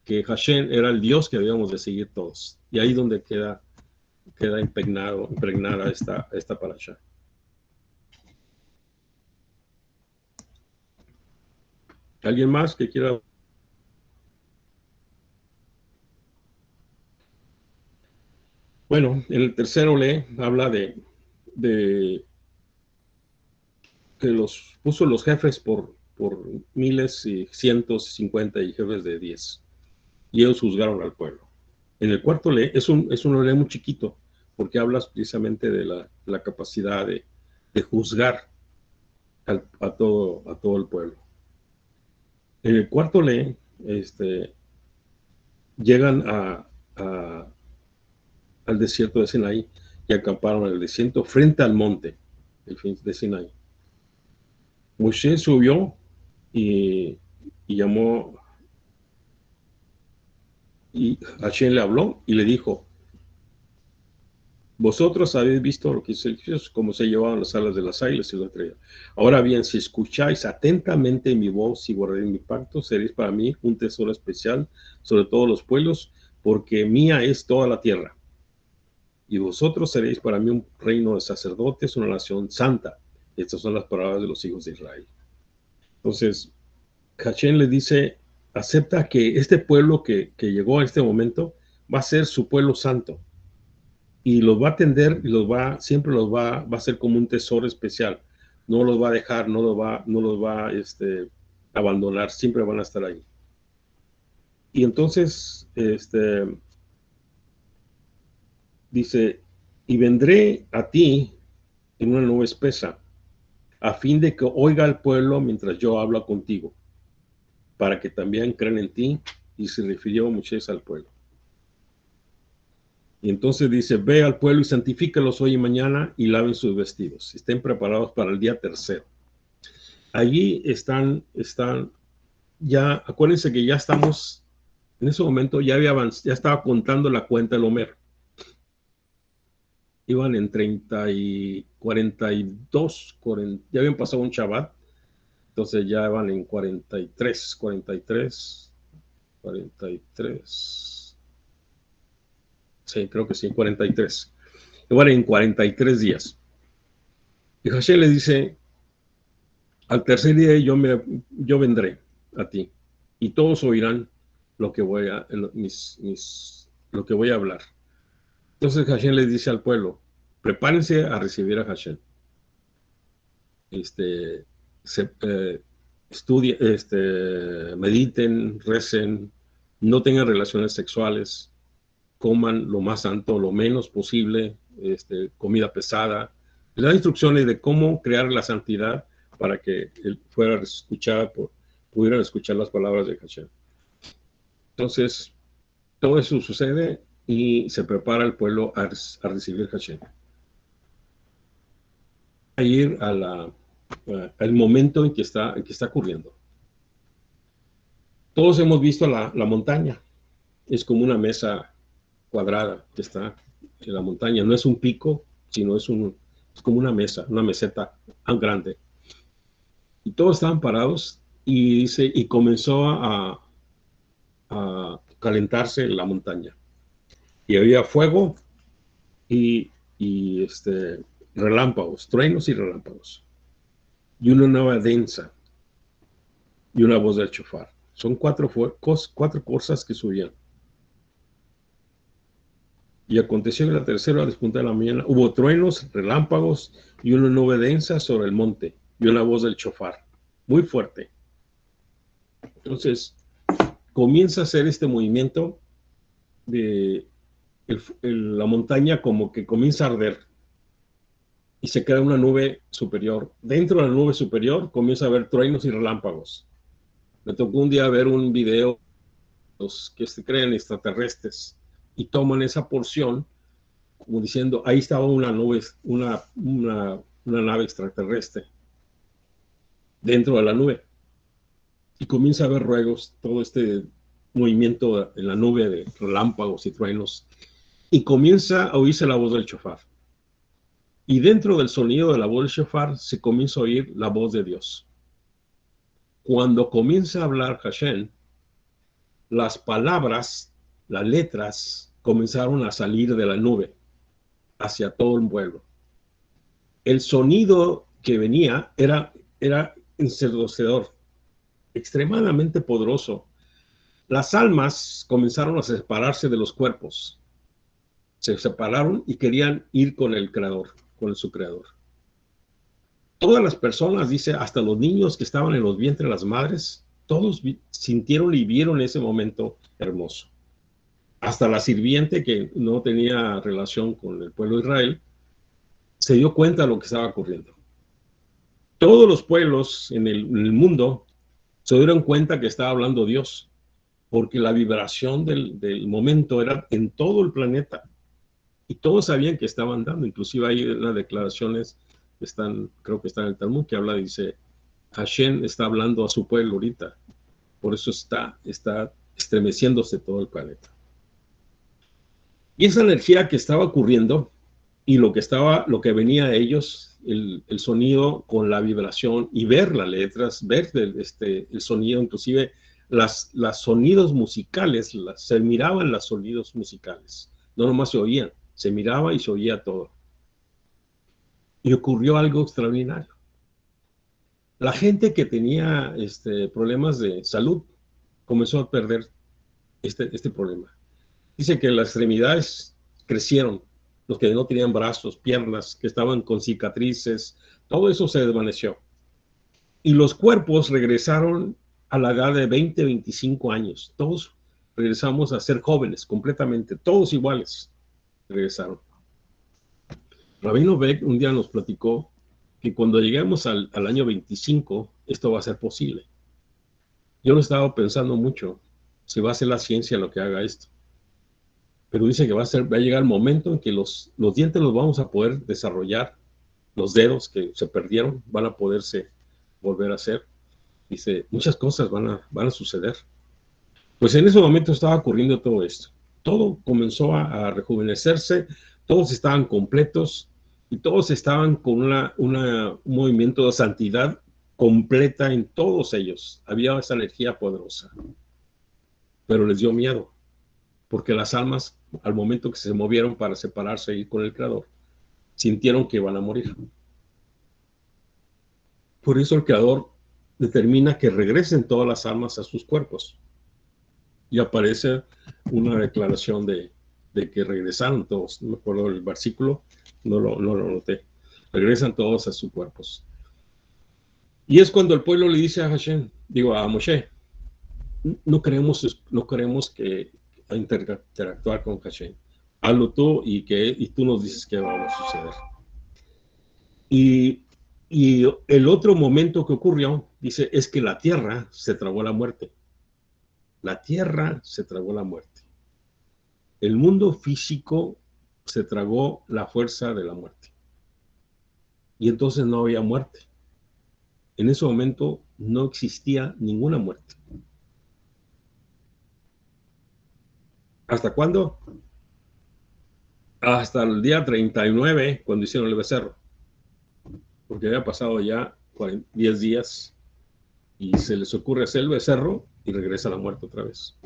que Hashem era el Dios que debíamos de seguir todos. Y ahí donde queda impregnada esta parasha. ¿Alguien más que quiera? Bueno, en el tercero habla de que los puso los jefes por miles y 150 y jefes de 10. Y ellos juzgaron al pueblo. En el cuarto es un muy chiquito, porque hablas precisamente de la capacidad de juzgar a todo el pueblo. En el cuarto llegan al desierto de Sinaí, y acamparon en el desierto frente al monte de Sinaí. Moshe subió y llamó, y Hashem le habló y le dijo: vosotros habéis visto lo que hizo el Dios, cómo se llevaban las alas de las águilas y lo traía. Ahora bien, si escucháis atentamente mi voz y guardaréis mi pacto, seréis para mí un tesoro especial sobre todos los pueblos, porque mía es toda la tierra. Y vosotros seréis para mí un reino de sacerdotes, una nación santa. Estas son las palabras de los hijos de Israel. Entonces, Hashem le dice: acepta que este pueblo que llegó a este momento va a ser su pueblo santo. Y los va a atender y siempre los va a hacer como un tesoro especial. No los va a dejar, no los va a abandonar, siempre van a estar ahí. Y entonces, dice: y vendré a ti en una nube espesa, a fin de que oiga el pueblo mientras yo hablo contigo, para que también crean en ti. Y se refirió Moisés al pueblo. Y entonces dice: ve al pueblo y santifícalos hoy y mañana y laven sus vestidos. Estén preparados para el día tercero. Allí están ya, acuérdense que ya estamos, en ese momento ya estaba contando la cuenta del Homer. Iban en 30 y 42, ya habían pasado un Shabbat, entonces ya van en 43. Sí, creo que sí, 43. Iban en 43 días. Y Hashem le dice: al tercer día yo vendré a ti y todos oirán lo que voy a hablar. Entonces Hashem le dice al pueblo: prepárense a recibir a Hashem. Mediten, recen, no tengan relaciones sexuales, coman lo más santo, lo menos posible, comida pesada. Le da instrucciones de cómo crear la santidad para que él pudieran escuchar las palabras de Hashem. Entonces, todo eso sucede y se prepara el pueblo a recibir Hashem. A ir al momento en que está ocurriendo. Todos hemos visto la montaña. Es como una mesa cuadrada que está en la montaña. No es un pico, sino es como una meseta tan grande. Y todos estaban parados y comenzó a calentarse la montaña. Y había fuego y relámpagos, truenos y relámpagos. Y una nube densa y una voz del shofar. Son cuatro cosas que subían. Y aconteció que la tercera hora, después de la mañana, hubo truenos, relámpagos y una nube densa sobre el monte y una voz del shofar, muy fuerte. Entonces, comienza a hacer este movimiento de la montaña, como que comienza a arder y se crea una nube superior. Dentro de la nube superior comienza a haber truenos y relámpagos. Me tocó un día ver un video, los que se creen extraterrestres, y toman esa porción como diciendo: ahí estaba una nube, una nave extraterrestre dentro de la nube. Y comienza a haber ruegos, todo este movimiento en la nube de relámpagos y truenos, y comienza a oírse la voz del shofar. Y dentro del sonido de la voz del shofar se comienza a oír la voz de Dios. Cuando comienza a hablar Hashem, las palabras, las letras, comenzaron a salir de la nube hacia todo el pueblo. El sonido que venía era ensordecedor, extremadamente poderoso. Las almas comenzaron a separarse de los cuerpos. Se separaron y querían ir con el Creador, con su Creador. Todas las personas, dice, hasta los niños que estaban en los vientres de las madres, todos sintieron y vieron ese momento hermoso. Hasta la sirviente, que no tenía relación con el pueblo de Israel, se dio cuenta de lo que estaba ocurriendo. Todos los pueblos en el mundo se dieron cuenta que estaba hablando Dios, porque la vibración del momento era en todo el planeta. Y todos sabían que estaban dando, inclusive hay unas declaraciones que están, creo que está en el Talmud, que habla, dice, Hashem está hablando a su pueblo ahorita, por eso está estremeciéndose todo el planeta. Y esa energía que estaba ocurriendo y lo que venía a ellos, el sonido con la vibración y ver las letras, ver el sonido, inclusive los sonidos musicales, se miraban los sonidos musicales, no nomás se oían, se miraba y se oía todo. Y ocurrió algo extraordinario. La gente que tenía problemas de salud comenzó a perder este problema. Dice que las extremidades crecieron, los que no tenían brazos, piernas, que estaban con cicatrices, todo eso se desvaneció. Y los cuerpos regresaron a la edad de 20, 25 años. Todos regresamos a ser jóvenes completamente, todos iguales regresaron. Rabino Beck un día nos platicó que cuando lleguemos al año 25, esto va a ser posible. Yo lo estaba pensando mucho, si va a ser la ciencia lo que haga esto. Pero dice que va a llegar el momento en que los dientes los vamos a poder desarrollar, los dedos que se perdieron van a poderse volver a hacer. Dice, muchas cosas van a suceder. Pues en ese momento estaba ocurriendo todo esto. Todo comenzó a rejuvenecerse, todos estaban completos y todos estaban con un movimiento de santidad completa en todos ellos. Había esa energía poderosa. Pero les dio miedo, porque las almas, al momento que se movieron para separarse y ir con el Creador, sintieron que iban a morir. Por eso el Creador determina que regresen todas las almas a sus cuerpos. Y aparece una declaración de que regresaron todos. No me acuerdo el versículo, no lo noté. Regresan todos a sus cuerpos. Y es cuando el pueblo le dice a Moshe, no queremos que interactuar con Hashem. Hazlo tú y tú nos dices qué va a suceder. Y el otro momento que ocurrió, dice, es que la tierra se tragó la muerte. La tierra se tragó la muerte. El mundo físico se tragó la fuerza de la muerte. Y entonces no había muerte. En ese momento no existía ninguna muerte. ¿Hasta cuándo? Hasta el día 39, cuando hicieron el becerro. Porque había pasado ya 10 días y se les ocurre hacer el becerro y regresa la muerte otra vez.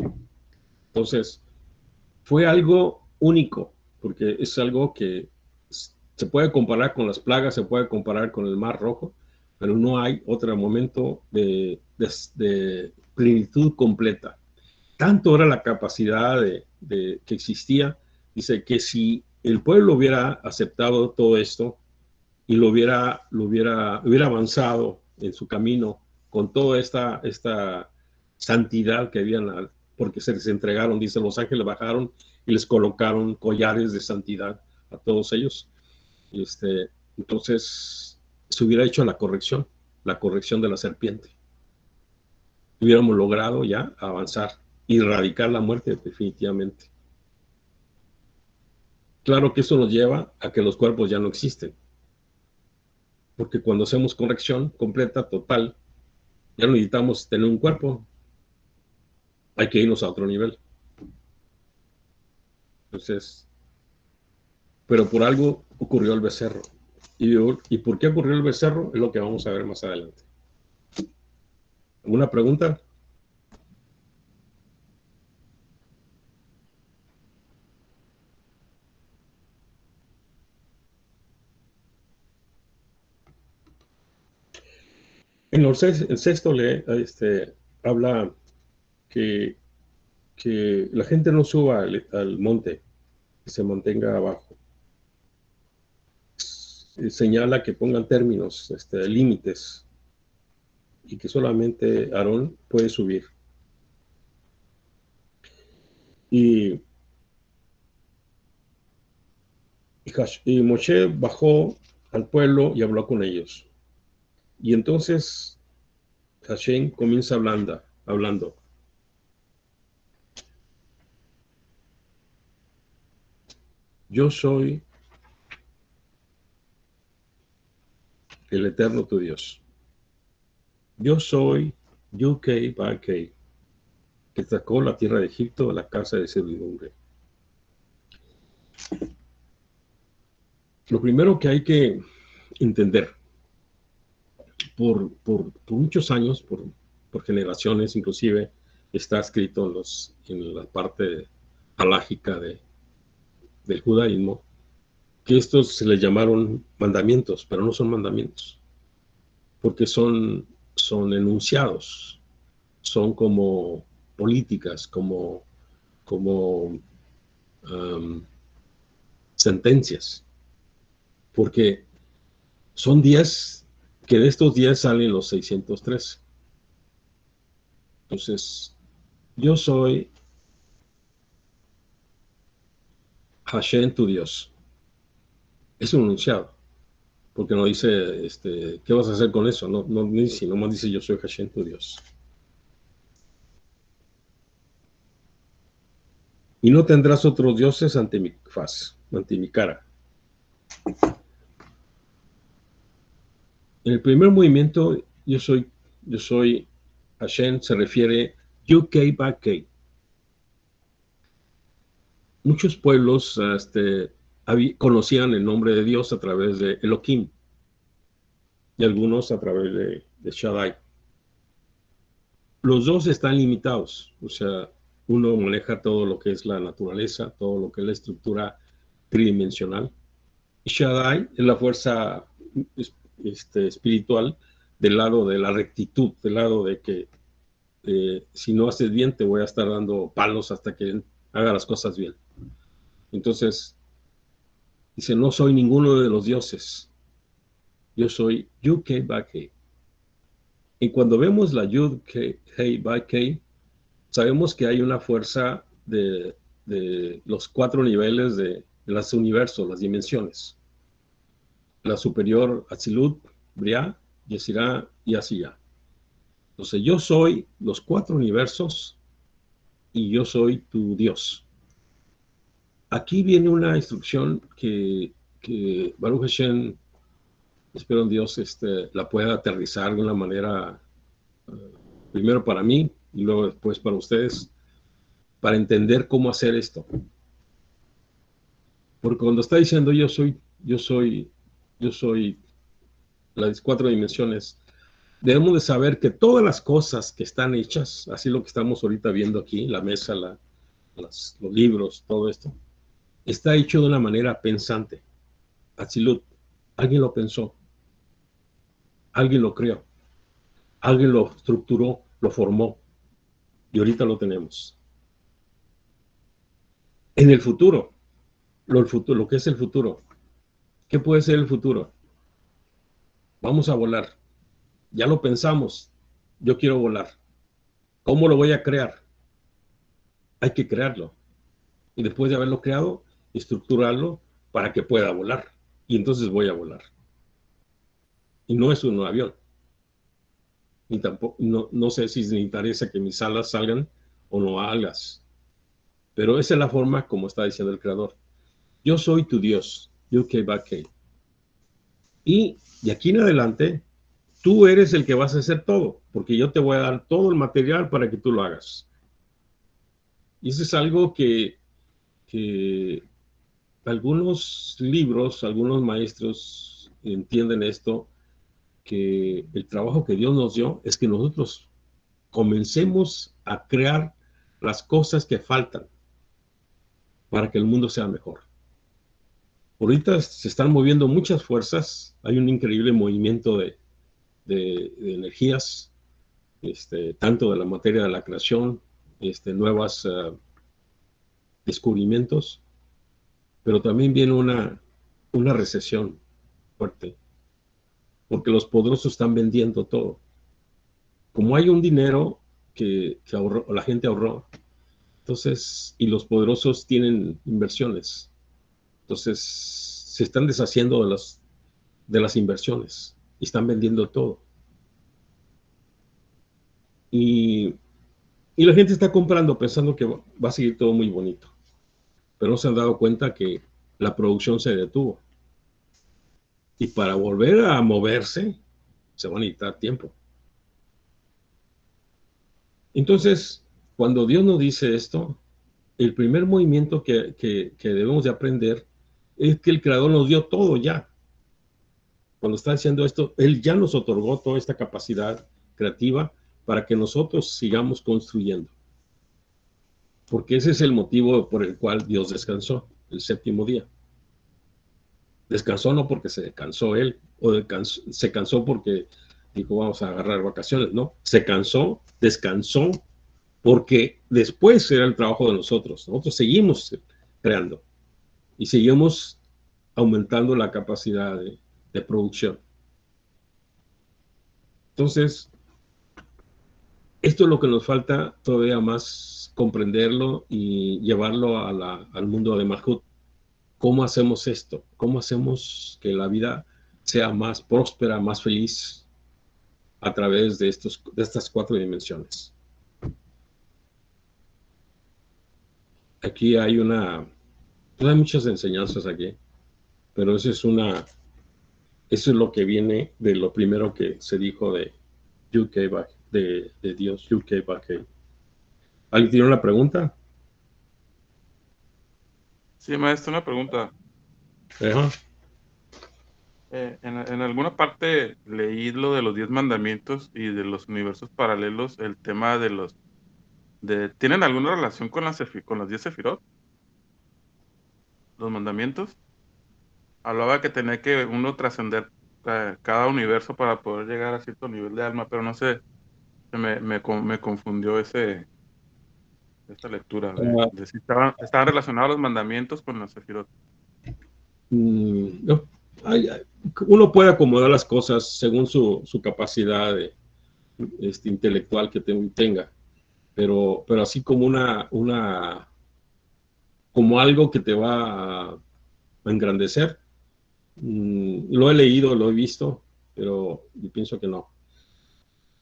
Entonces, fue algo único, porque es algo que se puede comparar con las plagas, se puede comparar con el Mar Rojo, pero no hay otro momento de plenitud completa. Tanto era la capacidad que existía, dice que si el pueblo hubiera aceptado todo esto y hubiera avanzado en su camino con toda esta santidad que habían, porque se les entregaron, dice, los ángeles bajaron y les colocaron collares de santidad a todos ellos. Entonces se hubiera hecho la corrección de la serpiente. Hubiéramos logrado ya avanzar y erradicar la muerte definitivamente. Claro que eso nos lleva a que los cuerpos ya no existen. Porque cuando hacemos corrección completa, total, ya no necesitamos tener un cuerpo. Hay que irnos a otro nivel. Entonces, pero por algo ocurrió el becerro. ¿Y por qué ocurrió el becerro? Es lo que vamos a ver más adelante. ¿Alguna pregunta? En el sexto habla que la gente no suba al monte, que se mantenga abajo. Señala que pongan términos, límites, y que solamente Aarón puede subir. Y Moshe bajó al pueblo y habló con ellos. Y entonces Hashem comienza hablando. yo soy el eterno tu Dios. Yo soy Yud-Keh-Vav-Keh, que sacó la tierra de Egipto de la casa de servidumbre. Lo primero que hay que entender, por muchos años, por generaciones, inclusive está escrito en la parte halágica del judaísmo, que estos se les llamaron mandamientos, pero no son mandamientos, porque son enunciados, son como políticas, como sentencias, porque son 10, que de estos 10 salen los 603. Entonces, yo soy Hashem, tu Dios. Es un enunciado, porque no dice, ¿qué vas a hacer con eso? No dice, nomás dice, yo soy Hashem, tu Dios. Y no tendrás otros dioses ante mi faz, ante mi cara. En el primer movimiento, yo soy Hashem, se refiere Yud-Keh-Vav-Keh. Muchos pueblos conocían el nombre de Dios a través de Elohim y algunos a través de Shaddai. Los dos están limitados, o sea, uno maneja todo lo que es la naturaleza, todo lo que es la estructura tridimensional. Y Shaddai es la fuerza espiritual del lado de la rectitud, del lado de que si no haces bien te voy a estar dando palos hasta que haga las cosas bien. Entonces, dice, no soy ninguno de los dioses, yo soy Yud-Keh-Vav-Keh. Y cuando vemos la Yud-Keh-Vav-Keh, sabemos que hay una fuerza de los 4 niveles de los universos, las dimensiones. La superior, Atzilut, Briah, Yetzirah y Asiyah. Entonces, yo soy los 4 universos y yo soy tu Dios. Aquí viene una instrucción que Baruch Hashem, espero en Dios, la pueda aterrizar de una manera, primero para mí y luego después para ustedes, para entender cómo hacer esto. Porque cuando está diciendo yo soy las 4 dimensiones, debemos de saber que todas las cosas que están hechas, así lo que estamos ahorita viendo aquí, la mesa, los libros, todo esto, está hecho de una manera pensante. Atzilut, alguien lo pensó, alguien lo creó, alguien lo estructuró, lo formó, y ahorita lo tenemos. En el futuro, lo que es el futuro, ¿qué puede ser el futuro? Vamos a volar. Ya lo pensamos, yo quiero volar. ¿Cómo lo voy a crear? Hay que crearlo. Y después de haberlo creado, estructurarlo para que pueda volar. Y entonces voy a volar. Y no es un avión. Ni tampoco, no sé si me interesa que mis alas salgan o no alas. Pero esa es la forma como está diciendo el Creador. Yo soy tu Dios. Yud-Keh-Vav-Keh. Y de aquí en adelante, tú eres el que vas a hacer todo, porque yo te voy a dar todo el material para que tú lo hagas. Y eso es algo que algunos libros, algunos maestros entienden esto, que el trabajo que Dios nos dio es que nosotros comencemos a crear las cosas que faltan para que el mundo sea mejor. Ahorita se están moviendo muchas fuerzas, hay un increíble movimiento de energías, tanto de la materia de la creación, nuevos descubrimientos, pero también viene una recesión fuerte, porque los poderosos están vendiendo todo. Como hay un dinero que la gente ahorró, entonces, y los poderosos tienen inversiones, entonces se están deshaciendo de las inversiones y están vendiendo todo. Y la gente está comprando pensando que va a seguir todo muy bonito. Pero no se han dado cuenta que la producción se detuvo. Y para volver a moverse, se va a necesitar tiempo. Entonces, cuando Dios nos dice esto, el primer movimiento que debemos de aprender es que el Creador nos dio todo ya. Cuando está diciendo esto, Él ya nos otorgó toda esta capacidad creativa para que nosotros sigamos construyendo. Porque ese es el motivo por el cual Dios descansó, el séptimo día. Descansó no porque se cansó Él, o se cansó porque dijo vamos a agarrar vacaciones, no. Se cansó, descansó, porque después era el trabajo de nosotros. Nosotros seguimos creando y seguimos aumentando la capacidad de producción. Entonces, esto es lo que nos falta todavía más comprenderlo y llevarlo al mundo de Malhut. ¿Cómo hacemos esto? ¿Cómo hacemos que la vida sea más próspera, más feliz a través de estas 4 dimensiones? Aquí hay hay muchas enseñanzas aquí, pero eso es lo que viene de lo primero que se dijo de Dios, Yud-Kei Vah-Kei. ¿Alguien tiene una pregunta? Sí, maestro, una pregunta. Ajá. En alguna parte leí lo de los 10 mandamientos y de los universos paralelos, el tema ¿tienen alguna relación con las 10 sefirot? Los mandamientos. Hablaba que tenía que uno trascender cada universo para poder llegar a cierto nivel de alma, pero no sé, me confundió esta lectura de si estaban relacionados los mandamientos con las sefirot. No. Uno puede acomodar las cosas según su capacidad intelectual que tenga, pero así como como algo que te va a engrandecer, lo he leído, lo he visto, pero yo pienso que no.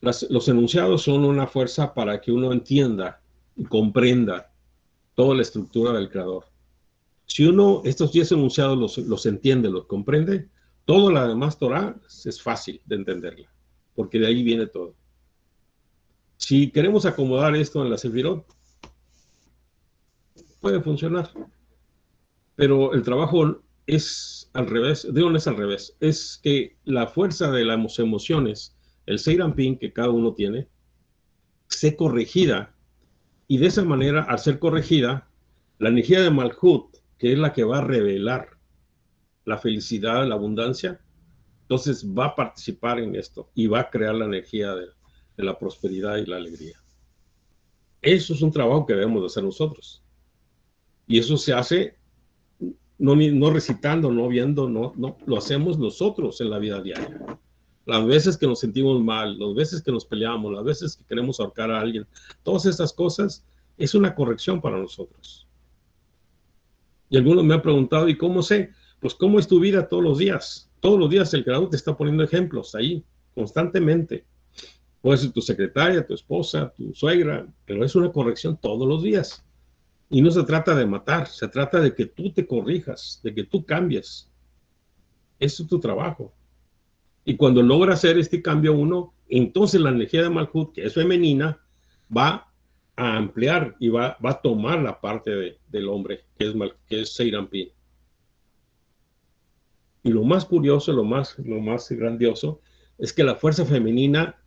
Los enunciados son una fuerza para que uno entienda y comprenda toda la estructura del Creador. Si uno estos 10 enunciados los entiende, los comprende, todo la demás Torah es fácil de entenderla, porque de ahí viene todo. Si queremos acomodar esto en la Sefirot, puede funcionar, pero el trabajo es al revés, no es al revés, es que la fuerza de las emociones, el Zeir Anpin que cada uno tiene, sea corregida, y de esa manera, al ser corregida, la energía de Malhut, que es la que va a revelar la felicidad, la abundancia, entonces va a participar en esto y va a crear la energía de la prosperidad y la alegría. Eso es un trabajo que debemos de hacer nosotros. Y eso se hace no recitando, no viendo, no, lo hacemos nosotros en la vida diaria. Las veces que nos sentimos mal, las veces que nos peleamos, las veces que queremos ahorcar a alguien, todas estas cosas es una corrección para nosotros. Y algunos me han preguntado, ¿y cómo sé? Pues, ¿cómo es tu vida todos los días? Todos los días el Creador te está poniendo ejemplos ahí, constantemente. Puede ser tu secretaria, tu esposa, tu suegra, pero es una corrección todos los días. Y no se trata de matar, se trata de que tú te corrijas, de que tú cambies. Eso es tu trabajo. Y cuando logra hacer este cambio uno, entonces la energía de Malhut, que es femenina, va a ampliar y va a tomar la parte del hombre, que es Zeir Anpin. Y lo más curioso, lo más grandioso, es que la fuerza femenina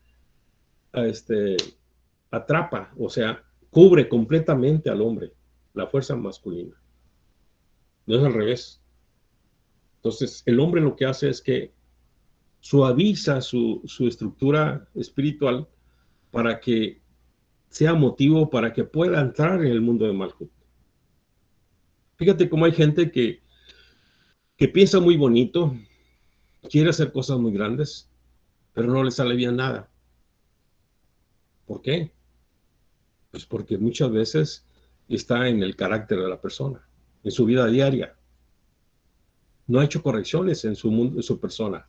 atrapa, o sea, cubre completamente al hombre, la fuerza masculina. No es al revés. Entonces, el hombre lo que hace es que suaviza su estructura espiritual para que sea motivo para que pueda entrar en el mundo de Malhut. Fíjate cómo hay gente que piensa muy bonito, quiere hacer cosas muy grandes, pero no le sale bien nada. ¿Por qué? Pues porque muchas veces está en el carácter de la persona, en su vida diaria. No ha hecho correcciones en su mundo, en su persona.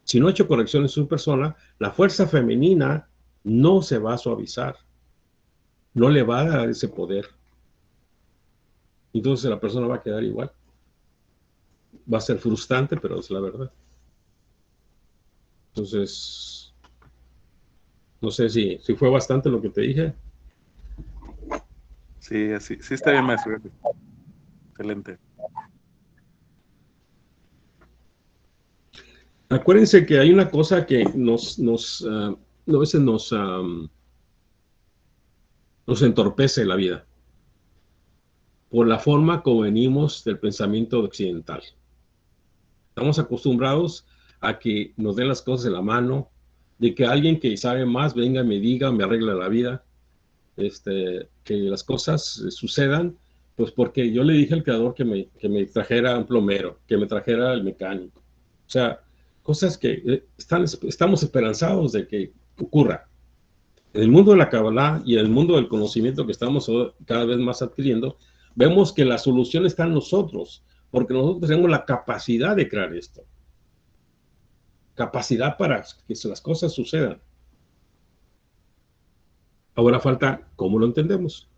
Si no ha hecho correcciones en su persona, la fuerza femenina no se va a suavizar. No le va a dar ese poder. Entonces la persona va a quedar igual. va a ser frustrante, pero es la verdad. Entonces, no sé si fue bastante lo que te dije. Sí, así, sí está bien, maestro. Excelente. Acuérdense que hay una cosa que a veces nos entorpece la vida por la forma como venimos del pensamiento occidental. Estamos acostumbrados a que nos den las cosas en la mano, de que alguien que sabe más venga y me diga, me arregle la vida, que las cosas sucedan, pues porque yo le dije al creador que me trajera un plomero, que me trajera el mecánico. O sea, cosas que estamos esperanzados de que ocurra. En el mundo de la Kabbalah y en el mundo del conocimiento que estamos cada vez más adquiriendo, vemos que la solución está en nosotros, porque nosotros tenemos la capacidad de crear esto. Capacidad para que las cosas sucedan. Ahora falta cómo lo entendemos.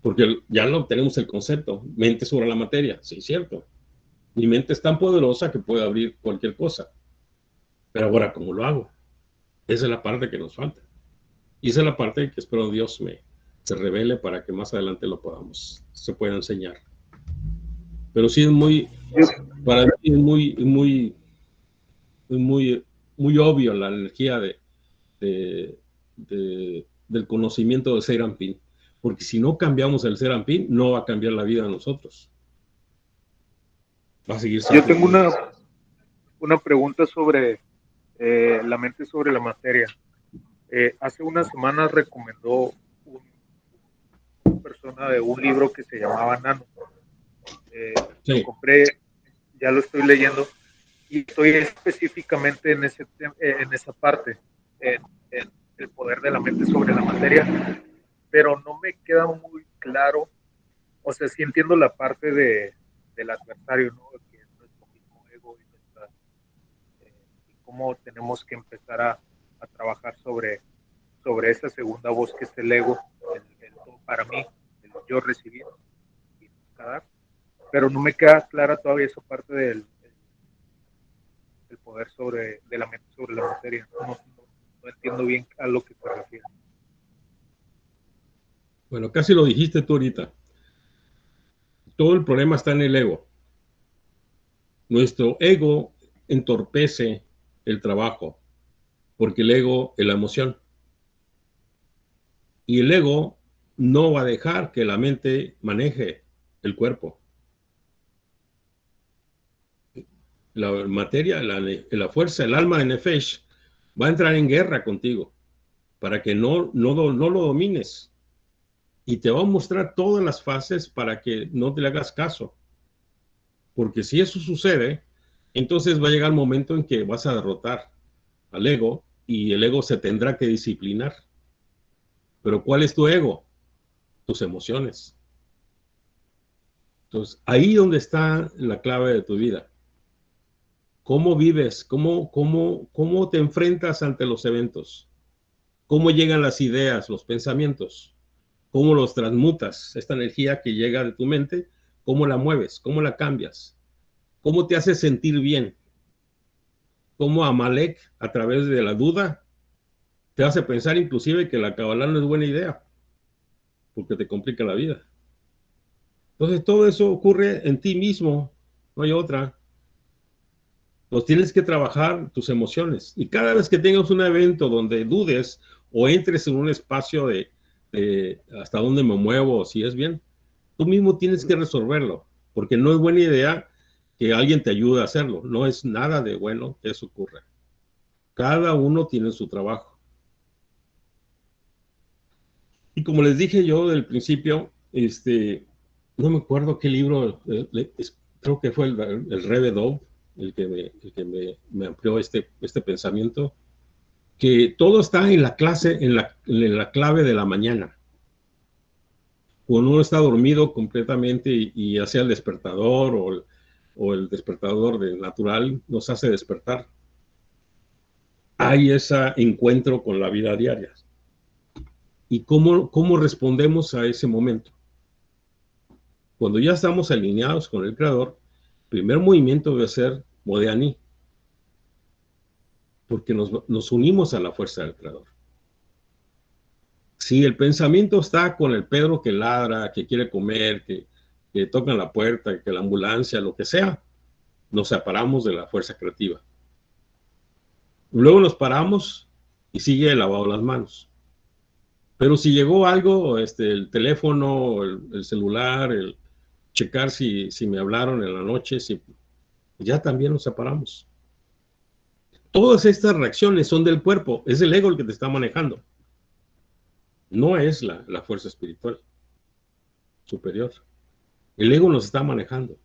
Porque ya lo tenemos el concepto, mente sobre la materia, sí, cierto. Mi mente es tan poderosa que puede abrir cualquier cosa. Pero ahora, ¿cómo lo hago? Esa es la parte que nos falta. Y esa es la parte que espero Dios se revele para que más adelante se pueda enseñar. Pero sí para mí es muy obvio la energía del conocimiento de Serampín. Porque si no cambiamos el Serampín, no va a cambiar la vida de nosotros. Va a seguir siendo. Yo tengo una pregunta sobre la mente sobre la materia. Hace unas semanas recomendó una persona de un libro que se llamaba Nano. Sí. Lo compré, ya lo estoy leyendo y estoy específicamente en esa parte, en el poder de la mente sobre la materia, pero no me queda muy claro. O sea, sí entiendo la parte del adversario, ¿no? Que es nuestro mismo ego y cómo tenemos que empezar a trabajar sobre esa segunda voz que es el ego, para mí, el yo recibir y nunca dar. Pero no me queda clara todavía esa parte del poder de la mente sobre la materia. No entiendo bien a lo que se refiere. Bueno, casi lo dijiste tú ahorita. Todo el problema está en el ego. Nuestro ego entorpece el trabajo, porque el ego es la emoción. Y el ego no va a dejar que la mente maneje el cuerpo. La materia, la fuerza, el alma de Nefesh va a entrar en guerra contigo para que no lo domines. Y te va a mostrar todas las fases para que no te le hagas caso. Porque si eso sucede, entonces va a llegar el momento en que vas a derrotar al ego y el ego se tendrá que disciplinar. Pero ¿cuál es tu ego? Tus emociones. Entonces, ahí donde está la clave de tu vida. ¿Cómo vives? ¿Cómo te enfrentas ante los eventos? ¿Cómo llegan las ideas, los pensamientos? ¿Cómo los transmutas? Esta energía que llega de tu mente, ¿cómo la mueves? ¿Cómo la cambias? ¿Cómo te hace sentir bien? ¿Cómo Amalek, a través de la duda, te hace pensar inclusive que la Kabbalah no es buena idea? Porque te complica la vida. Entonces, todo eso ocurre en ti mismo, no hay otra. Pues tienes que trabajar tus emociones. Y cada vez que tengas un evento donde dudes o entres en un espacio de hasta dónde me muevo, si es bien, tú mismo tienes que resolverlo, porque no es buena idea que alguien te ayude a hacerlo. No es nada de bueno que eso ocurra. Cada uno tiene su trabajo. Y como les dije yo del principio, no me acuerdo qué libro, creo que fue el Rebbe Dov, el que me amplió este pensamiento, que todo está en la clave de la mañana. Cuando uno está dormido completamente y hacia el despertador o el despertador natural nos hace despertar, hay ese encuentro con la vida diaria. ¿Y cómo respondemos a ese momento? Cuando ya estamos alineados con el Creador, primer movimiento debe ser Modéani, porque nos unimos a la fuerza del Creador. Si el pensamiento está con el Pedro que ladra, que quiere comer, que tocan la puerta, que la ambulancia, lo que sea, nos separamos de la fuerza creativa. Luego nos paramos y sigue el lavado de las manos. Pero si llegó algo, el teléfono, el celular, el checar si me hablaron en la noche, ya también nos separamos. Todas estas reacciones son del cuerpo, es el ego el que te está manejando. No es la fuerza espiritual superior. El ego nos está manejando.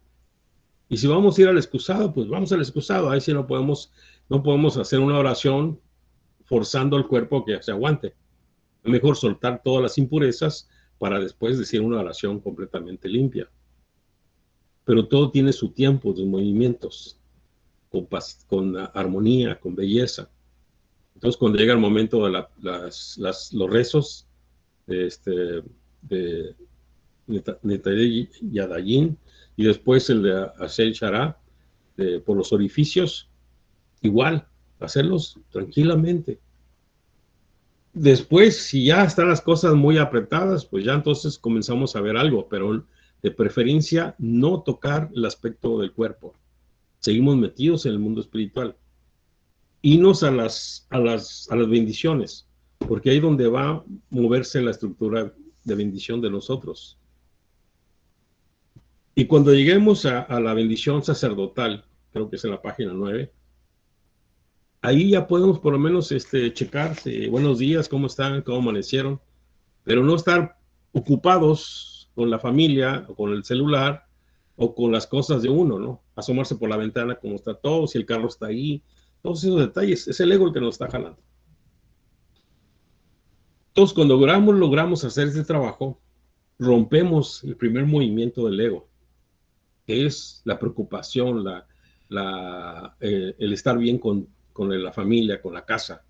Y si vamos a ir al excusado, pues vamos al excusado. Ahí sí no podemos hacer una oración forzando al cuerpo que se aguante. Es mejor soltar todas las impurezas para después decir una oración completamente limpia. Pero todo tiene su tiempo de movimientos, con armonía, con belleza. Entonces, cuando llega el momento de los rezos de Netayeh Yadayin y después el de Asher Shara por los orificios, igual, hacerlos tranquilamente. Después, si ya están las cosas muy apretadas, pues ya entonces comenzamos a ver algo, pero de preferencia no tocar el aspecto del cuerpo. Seguimos metidos en el mundo espiritual. Irnos a las bendiciones, porque ahí es donde va a moverse la estructura de bendición de nosotros. Y cuando lleguemos a la bendición sacerdotal, creo que es en la página 9, ahí ya podemos por lo menos checar buenos días, cómo están, cómo amanecieron, pero no estar ocupados con la familia o con el celular o con las cosas de uno, ¿no? Asomarse por la ventana cómo está todo, si el carro está ahí, todos esos detalles, es el ego el que nos está jalando. Entonces, cuando logramos hacer este trabajo, rompemos el primer movimiento del ego, que es la preocupación, el estar bien con la familia, con la casa.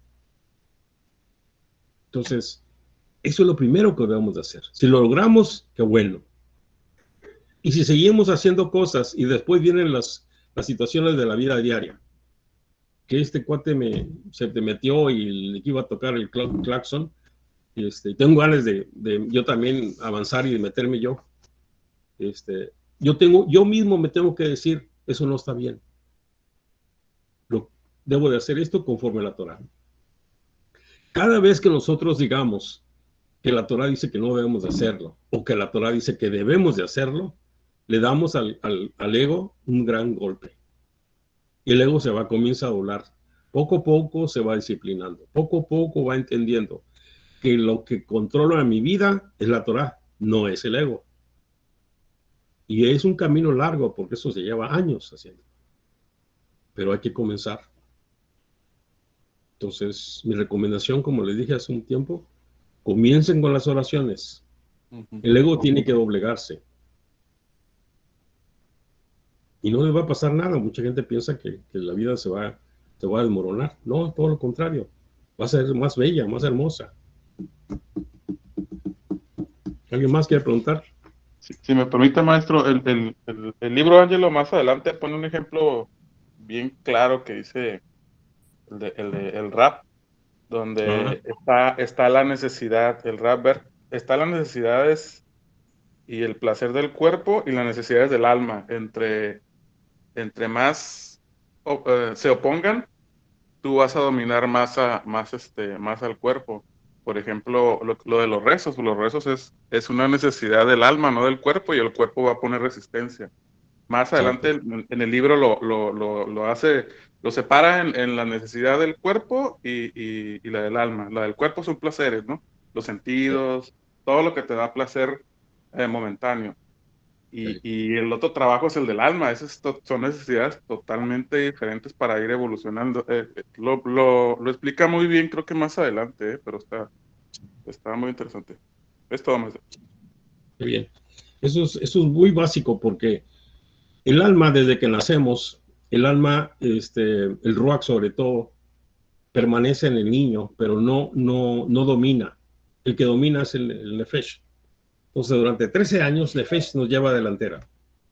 Entonces, eso es lo primero que debemos de hacer. Si lo logramos, qué bueno. Y si seguimos haciendo cosas y después vienen las situaciones de la vida diaria, que este cuate se te metió y le iba a tocar el claxon, tengo ganas de yo también avanzar y de meterme yo. Yo mismo me tengo que decir, eso no está bien. Debo de hacer esto conforme a la Torah. Cada vez que nosotros digamos que la Torah dice que no debemos de hacerlo, o que la Torah dice que debemos de hacerlo, le damos al ego un gran golpe. Y el ego comienza a doblar. Poco a poco se va disciplinando. Poco a poco va entendiendo que lo que controla mi vida es la Torah, no es el ego. Y es un camino largo, porque eso se lleva años haciendo. Pero hay que comenzar. Entonces, mi recomendación, como les dije hace un tiempo, comiencen con las oraciones. El ego tiene que doblegarse. Y no les va a pasar nada. Mucha gente piensa que la vida se va a desmoronar. No, todo lo contrario. Va a ser más bella, más hermosa. ¿Alguien más quiere preguntar? Si me permite, maestro, el libro Ángelo más adelante pone un ejemplo bien claro que dice el rap, donde está la necesidad, el rap, está las necesidades y el placer del cuerpo y las necesidades del alma. Entre más se opongan, tú vas a dominar más al cuerpo. Por ejemplo, lo de los rezos es una necesidad del alma, no del cuerpo, y el cuerpo va a poner resistencia. Más adelante en el libro lo separa en la necesidad del cuerpo y la del alma. La del cuerpo son placeres, ¿no? Los sentidos, todo lo que te da placer momentáneo. Y el otro trabajo es el del alma. Son necesidades totalmente diferentes para ir evolucionando. Lo explica muy bien, creo que más adelante, pero está muy interesante. Es todo, maestro. Muy bien. Eso es muy básico, porque el alma, desde que nacemos, el alma, el ruach sobre todo, permanece en el niño, pero no domina. El que domina es el nefesh. Entonces, durante 13 años, nefesh nos lleva a delantera.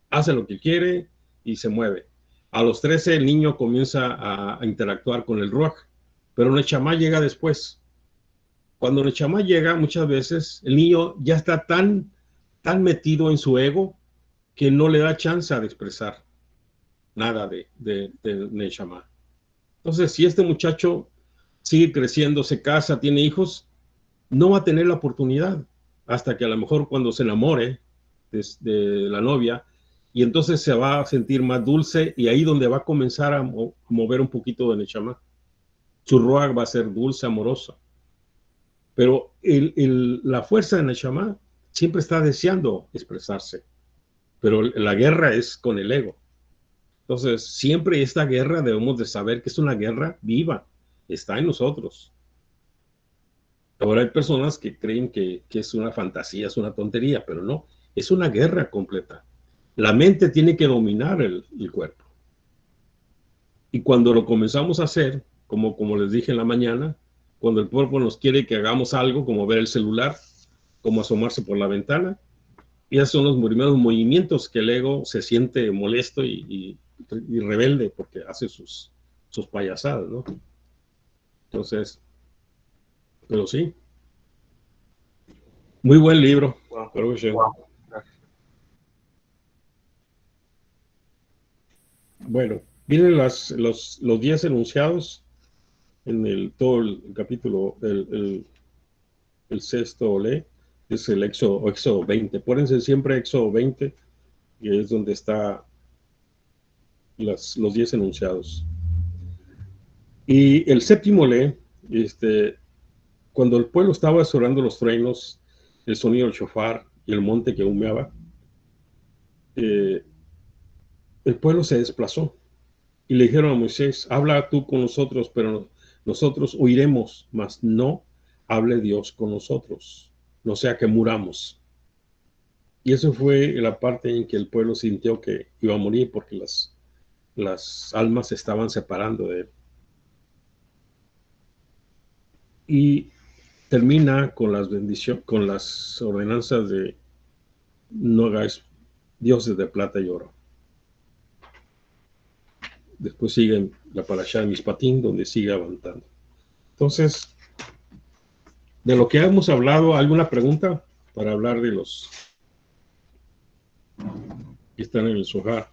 Hace lo que quiere, y se mueve. A los 13 el niño comienza a interactuar con el Ruach, pero Neshama llega después. Cuando Neshama llega, muchas veces el niño ya está tan metido en su ego que no le da chance de expresar nada de Neshama. Entonces, si este muchacho sigue creciendo, se casa, tiene hijos, no va a tener la oportunidad hasta que a lo mejor cuando se enamore de la novia, y entonces se va a sentir más dulce, y ahí donde va a comenzar a mover un poquito de Neshama. Su Ruach va a ser dulce, amorosa. Pero la fuerza de Neshama siempre está deseando expresarse, pero la guerra es con el ego. Entonces, siempre esta guerra debemos de saber que es una guerra viva, está en nosotros. Ahora hay personas que creen que es una fantasía, es una tontería, pero no, es una guerra completa. La mente tiene que dominar el cuerpo. Y cuando lo comenzamos a hacer, como les dije en la mañana, cuando el cuerpo nos quiere que hagamos algo, como ver el celular, como asomarse por la ventana, y esos son los primeros movimientos que el ego se siente molesto y rebelde porque hace sus payasadas, ¿no? Entonces, pero sí. Muy buen libro. Wow. Bueno, vienen los 10 enunciados en todo el capítulo, el sexto lee, es el Éxodo 20. Pónganse siempre Éxodo 20, que es donde está los 10 enunciados. Y el séptimo lee, cuando el pueblo estaba sonando los truenos, el sonido del shofar y el monte que humeaba, el pueblo se desplazó y le dijeron a Moisés: habla tú con nosotros, pero nosotros oiremos, mas no hable Dios con nosotros, no sea que muramos. Y eso fue la parte en que el pueblo sintió que iba a morir, porque las almas se estaban separando de él. Y termina con las bendiciones, con las ordenanzas de no hagáis dioses de plata y oro. Después sigue la parashá de Mishpatim, donde sigue avanzando. Entonces, de lo que hemos hablado, ¿alguna pregunta para hablar de los que están en el Zohar?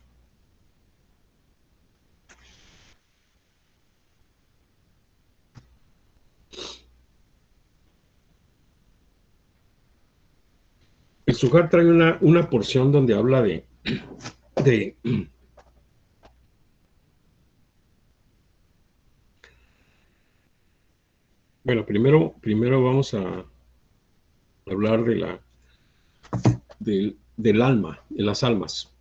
El Zohar trae una porción donde habla de bueno, primero vamos a hablar del alma, de las almas.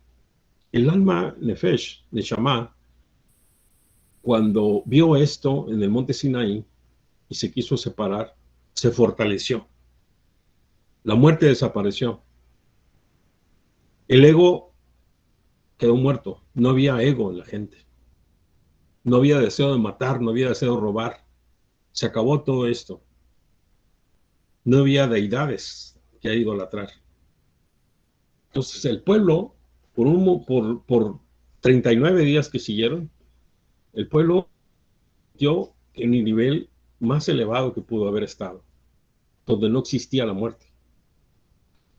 El alma Nefesh, Neshama, cuando vio esto en el monte Sinaí y se quiso separar, se fortaleció. La muerte desapareció. El ego quedó muerto. No había ego en la gente. No había deseo de matar, no había deseo de robar. Se acabó todo esto. No había deidades que idolatrar. Entonces el pueblo, por 39 días que siguieron, el pueblo dio en el nivel más elevado que pudo haber estado, donde no existía la muerte.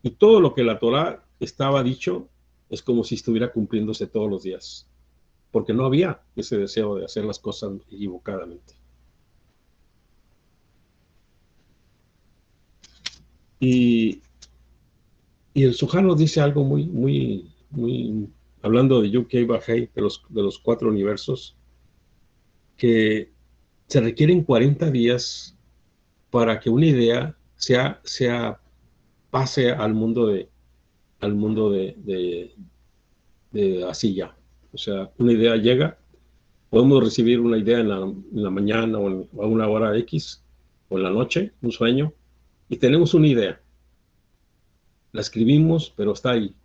Y todo lo que la Torá estaba dicho es como si estuviera cumpliéndose todos los días, porque no había ese deseo de hacer las cosas equivocadamente. Y el Zohar nos dice algo muy, hablando de Yud-Kei Vah-Hei, de los 4 universos, que se requieren 40 días para que una idea pase al mundo de así ya. O sea, una idea llega, podemos recibir una idea en la mañana o a una hora X, o en la noche, un sueño, y tenemos una idea. La escribimos, pero está ahí.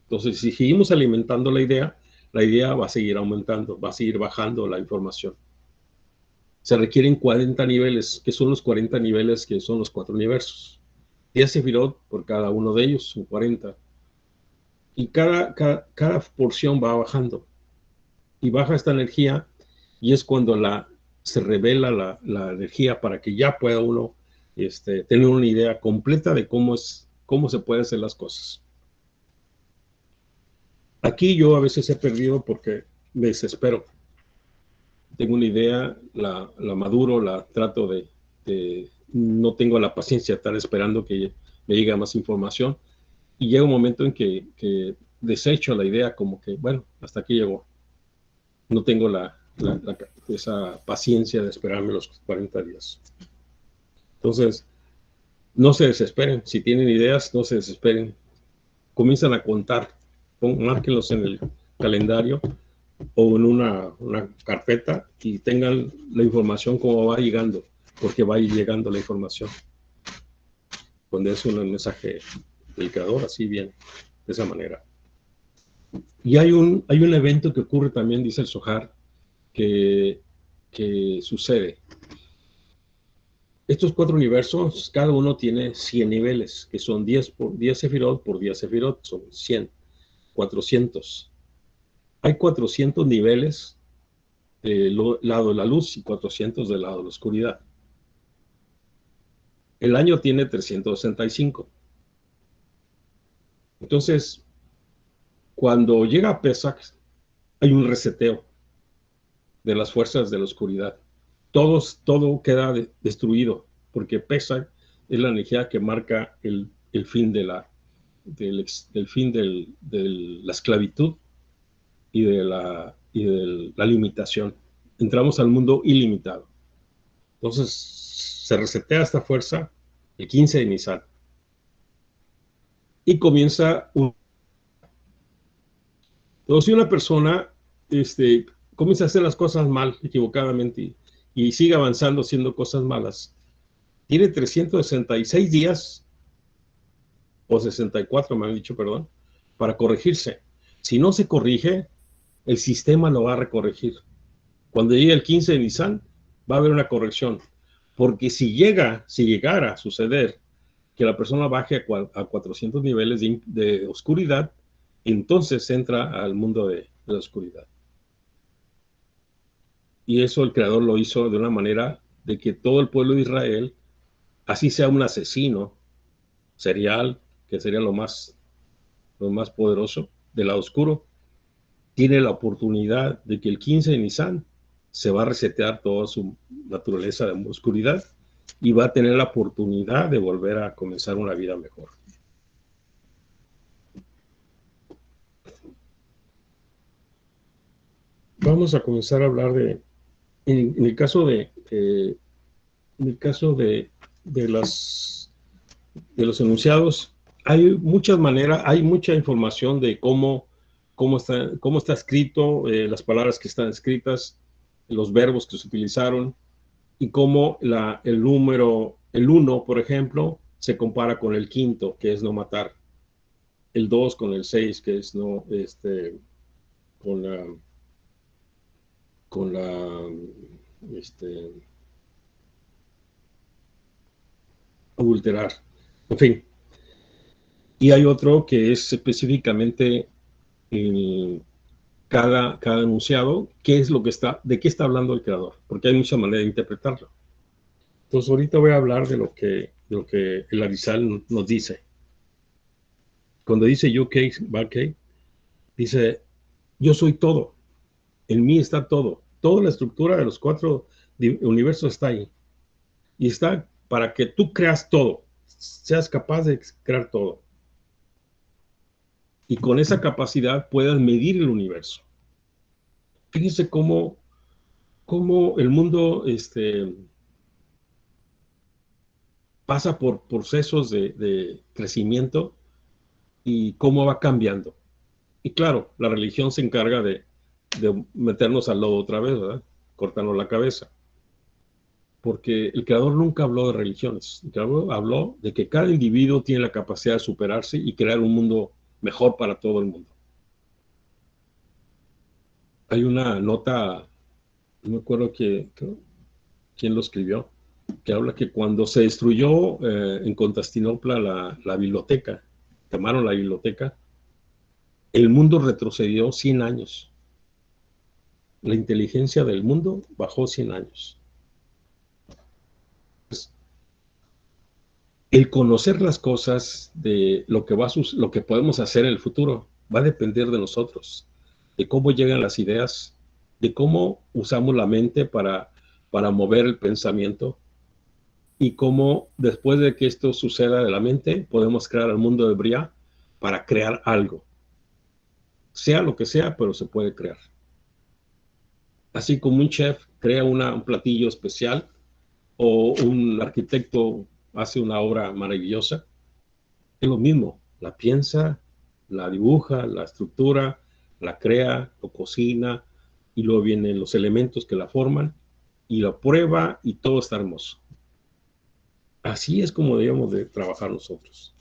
Entonces, si seguimos alimentando la idea va a seguir aumentando, va a seguir bajando la información. Se requieren 40 niveles, que son los 40 niveles que son los 4 universos. 10 sefirot por cada uno de ellos, son 40. Y cada porción va bajando. y baja esta energía, y es cuando se revela la energía para que ya pueda uno tener una idea completa de cómo se pueden hacer las cosas. Aquí yo a veces he perdido porque me desespero. Tengo una idea, la maduro, la trato no tengo la paciencia de estar esperando que me llegue más información, y llega un momento en que desecho la idea, como que, bueno, hasta aquí llegó. No tengo esa paciencia de esperarme los 40 días. Entonces, no se desesperen. Si tienen ideas, no se desesperen. Comienzan a contar. Márquenlos en el calendario o en una carpeta y tengan la información como va llegando, porque va a ir llegando la información. Cuando es un mensaje del creador, así bien, de esa manera. Y hay un evento que ocurre también, dice el Zohar, que sucede. Estos 4 universos, cada uno tiene 100 niveles, que son 10 sefirot por 10 sefirot, son 100, 400. Hay 400 niveles del lado de la luz y 400 del lado de la oscuridad. El año tiene 365. Entonces, cuando llega Pesach, hay un reseteo de las fuerzas de la oscuridad. Todo queda destruido, porque Pesach es la energía que marca el fin de la esclavitud y de la limitación. Entramos al mundo ilimitado. Entonces, se resetea esta fuerza el 15 de Nisan. Y comienza Entonces, si una persona comienza a hacer las cosas mal, equivocadamente, y sigue avanzando haciendo cosas malas, tiene 366 días, o 64, me han dicho, perdón, para corregirse. Si no se corrige, el sistema lo va a recorregir. Cuando llegue el 15 de Nisan, va a haber una corrección. Porque si llegara a suceder que la persona baje a 400 niveles de oscuridad, entonces entra al mundo de la oscuridad. Y eso el Creador lo hizo de una manera de que todo el pueblo de Israel, así sea un asesino serial, que sería lo más poderoso del lado oscuro, tiene la oportunidad de que el 15 de Nisan se va a resetear toda su naturaleza de oscuridad y va a tener la oportunidad de volver a comenzar una vida mejor. Vamos a comenzar a hablar en el caso de los enunciados. Hay muchas maneras, hay mucha información de cómo está escrito, las palabras que están escritas, los verbos que se utilizaron, y cómo el número, el 1, por ejemplo, se compara con el 5, que es no matar, el 2 con el 6, que es no, adulterar, en fin. Y hay otro que es específicamente cada enunciado, de qué está hablando el creador, porque hay muchas maneras de interpretarlo. Entonces ahorita voy a hablar de lo que el Arizal nos dice. Cuando dice yo, dice, yo soy todo, en mí está todo, toda la estructura de los 4 universos está ahí, y está para que tú creas todo, seas capaz de crear todo. Y con esa capacidad puedas medir el universo. Fíjense cómo el mundo pasa por procesos de crecimiento y cómo va cambiando. Y claro, la religión se encarga de meternos al lodo otra vez, ¿verdad? Cortarnos la cabeza. Porque el Creador nunca habló de religiones. El Creador habló de que cada individuo tiene la capacidad de superarse y crear un mundo mejor para todo el mundo. Hay una nota, no me acuerdo quién lo escribió, que habla que cuando se destruyó en Constantinopla la biblioteca, quemaron la biblioteca, el mundo retrocedió 100 años. la inteligencia del mundo bajó 100 años. El conocer las cosas de lo que lo que podemos hacer en el futuro va a depender de nosotros, de cómo llegan las ideas, de cómo usamos la mente para mover el pensamiento y cómo después de que esto suceda de la mente podemos crear el mundo de Briah para crear algo. Sea lo que sea, pero se puede crear. Así como un chef crea un platillo especial o un arquitecto hace una obra maravillosa, es lo mismo. La piensa, la dibuja, la estructura, la crea, lo cocina, y luego vienen los elementos que la forman, y la prueba, y todo está hermoso. Así es como debemos de trabajar nosotros.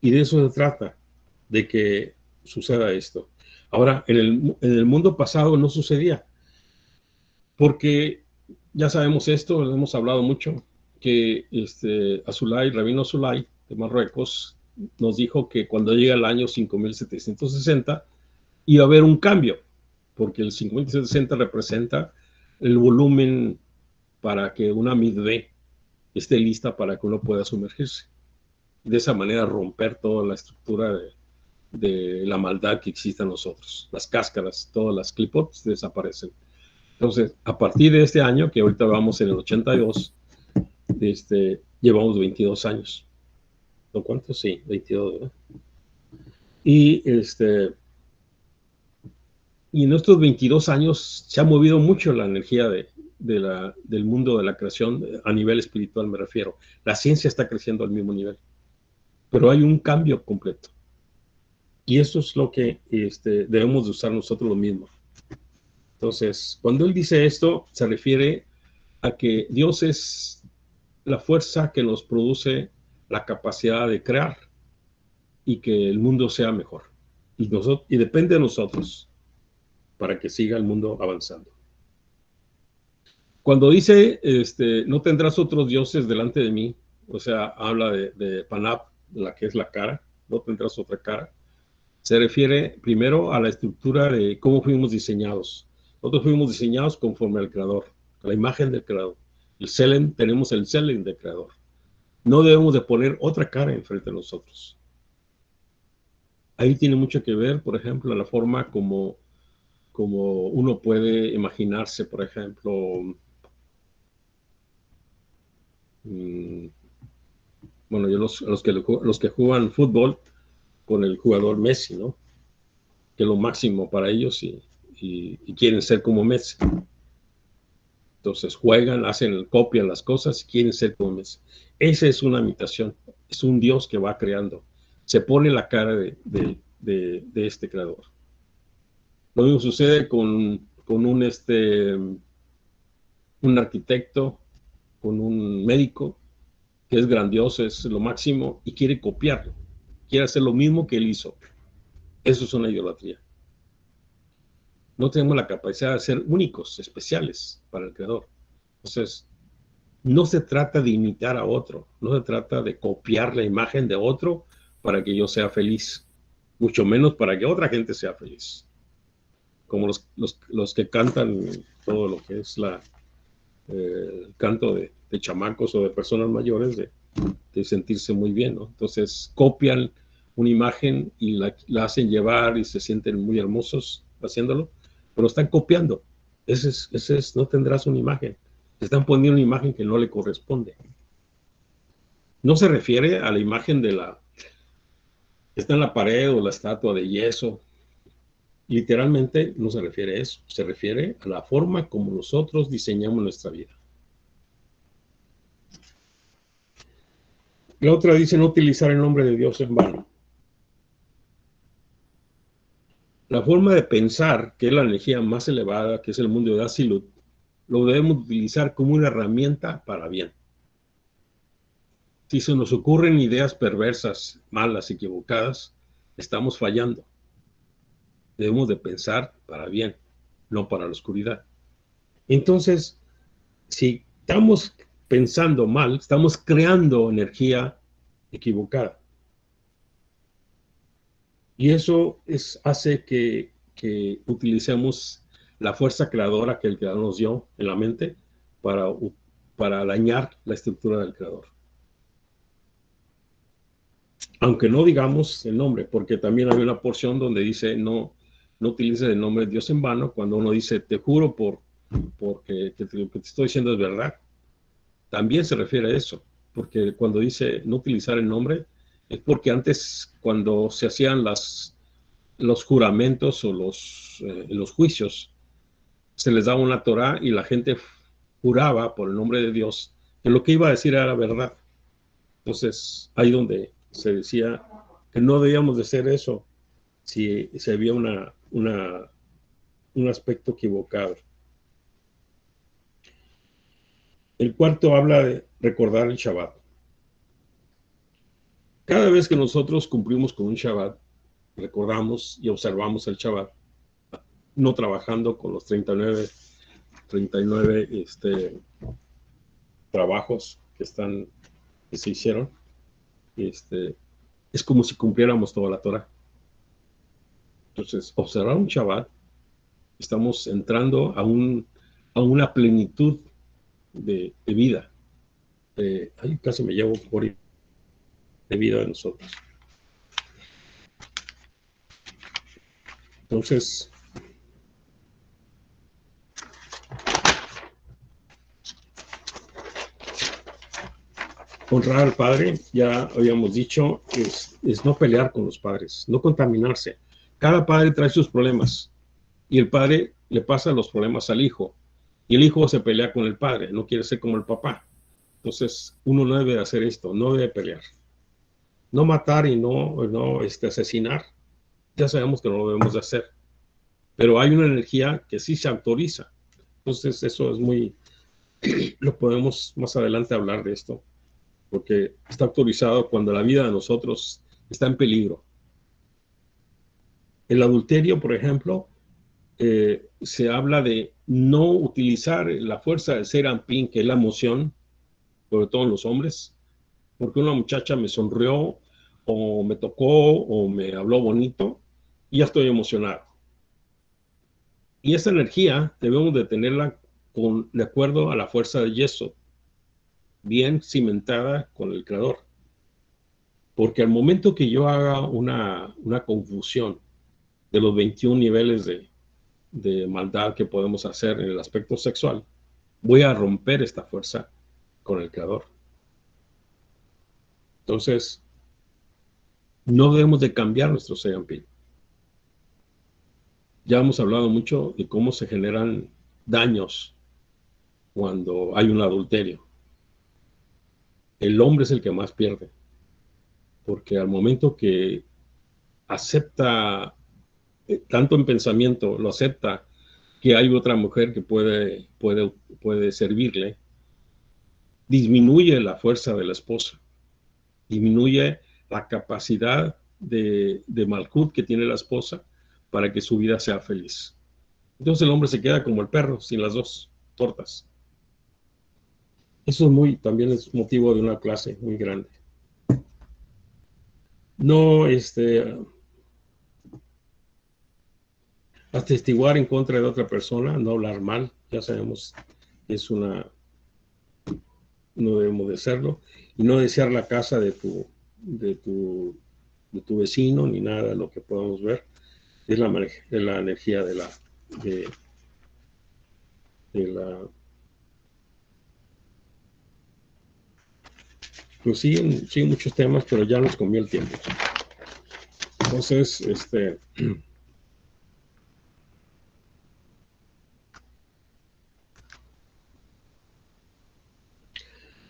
Y de eso se trata, de que suceda esto. Ahora, en el mundo pasado no sucedía, porque ya sabemos esto, lo hemos hablado mucho, que Azulay, Rabino Azulay de Marruecos, nos dijo que cuando llega el año 5760 iba a haber un cambio, porque el 5760 representa el volumen para que una midvé esté lista para que uno pueda sumergirse. De esa manera romper toda la estructura de la maldad que existe en nosotros. Las cáscaras, todas las clipots desaparecen. Entonces, a partir de este año, que ahorita vamos en el 82, llevamos 22 años. ¿No cuántos? Sí, 22, ¿verdad? Y en estos 22 años se ha movido mucho la energía del mundo de la creación a nivel espiritual, me refiero. La ciencia está creciendo al mismo nivel, pero hay un cambio completo. Y eso es lo que debemos de usar nosotros lo mismo. Entonces, cuando él dice esto, se refiere a que Dios es la fuerza que nos produce la capacidad de crear y que el mundo sea mejor. Y depende de nosotros para que siga el mundo avanzando. Cuando dice, no tendrás otros dioses delante de mí, o sea, habla de Panap, la que es la cara, no tendrás otra cara. Se refiere primero a la estructura de cómo fuimos diseñados. Nosotros fuimos diseñados conforme al Creador, a la imagen del Creador. El Selem, tenemos el Selem del Creador. No debemos de poner otra cara enfrente de nosotros. Ahí tiene mucho que ver, por ejemplo, la forma como uno puede imaginarse, por ejemplo, bueno, yo los que juegan fútbol con el jugador Messi, ¿no? Que es lo máximo para ellos y quieren ser como Messi. Entonces juegan, copian las cosas y quieren ser como Messi. Esa es una imitación, es un Dios que va creando. Se pone la cara de este creador. Lo mismo sucede con un arquitecto, con un médico, que es grandioso, es lo máximo, y quiere copiarlo. Quiere hacer lo mismo que él hizo. Eso es una idolatría. No tenemos la capacidad de ser únicos, especiales para el Creador. Entonces, no se trata de imitar a otro, no se trata de copiar la imagen de otro para que yo sea feliz, mucho menos para que otra gente sea feliz. Como los que cantan todo lo que es el canto de chamacos o de personas mayores, de sentirse muy bien, ¿no? Entonces copian una imagen y la hacen llevar y se sienten muy hermosos haciéndolo, pero están copiando. Ese es, no tendrás una imagen. Están poniendo una imagen que no le corresponde. No se refiere a la imagen que está en la pared o la estatua de yeso. Literalmente no se refiere a eso. Se refiere a la forma como nosotros diseñamos nuestra vida. La otra dice no utilizar el nombre de Dios en vano. La forma de pensar, que es la energía más elevada, que es el mundo de Asilut, lo debemos utilizar como una herramienta para bien. Si se nos ocurren ideas perversas, malas, equivocadas, estamos fallando. Debemos de pensar para bien, no para la oscuridad. Entonces, si estamos pensando mal, estamos creando energía equivocada. Y eso hace que utilicemos la fuerza creadora que el Creador nos dio en la mente para dañar la estructura del Creador. Aunque no digamos el nombre, porque también hay una porción donde dice no utilices el nombre de Dios en vano, cuando uno dice te juro porque lo que te estoy diciendo es verdad. También se refiere a eso, porque cuando dice no utilizar el nombre, es porque antes, cuando se hacían los juramentos o los juicios, se les daba una Torá y la gente juraba por el nombre de Dios que lo que iba a decir era verdad. Entonces, ahí donde se decía que no debíamos de hacer eso si había un aspecto equivocado. El cuarto habla de recordar el Shabbat. Cada vez que nosotros cumplimos con un Shabbat, recordamos y observamos el Shabbat, no trabajando con los 39 trabajos que se hicieron, es como si cumpliéramos toda la Torah. Entonces, observar un Shabbat, estamos entrando a una plenitud de vida. Casi me llevo por de vida de nosotros. Entonces, honrar al padre, ya habíamos dicho, es no pelear con los padres, no contaminarse. Cada padre trae sus problemas y el padre le pasa los problemas al hijo y el hijo se pelea con el padre, no quiere ser como el papá. Entonces, uno no debe hacer esto, no debe pelear. No matar y no asesinar, ya sabemos que no lo debemos de hacer. Pero hay una energía que sí se autoriza. Entonces, eso es muy... Lo podemos más adelante hablar de esto, porque está autorizado cuando la vida de nosotros está en peligro. El adulterio, por ejemplo, se habla de no utilizar la fuerza del ser ampín, que es la emoción, sobre todo en los hombres, porque una muchacha me sonrió o me tocó o me habló bonito y ya estoy emocionado. Y esa energía debemos de tenerla de acuerdo a la fuerza de Yesod, bien cimentada con el Creador. Porque al momento que yo haga una confusión de los 21 niveles de maldad que podemos hacer en el aspecto sexual, voy a romper esta fuerza con el Creador. Entonces, no debemos de cambiar nuestro Seyampin. Ya hemos hablado mucho de cómo se generan daños cuando hay un adulterio. El hombre es el que más pierde, porque al momento que acepta, tanto en pensamiento, lo acepta, que hay otra mujer que puede servirle, disminuye la fuerza de la esposa, disminuye la capacidad de malhut que tiene la esposa para que su vida sea feliz. Entonces el hombre se queda como el perro, sin las dos tortas. Eso también es motivo de una clase muy grande. No, atestiguar en contra de otra persona, no hablar mal, ya sabemos que no debemos de hacerlo, y no desear la casa de tu vecino, ni nada de lo que podamos ver. Es la energía de la pues siguen muchos temas, pero ya nos comió el tiempo. Entonces,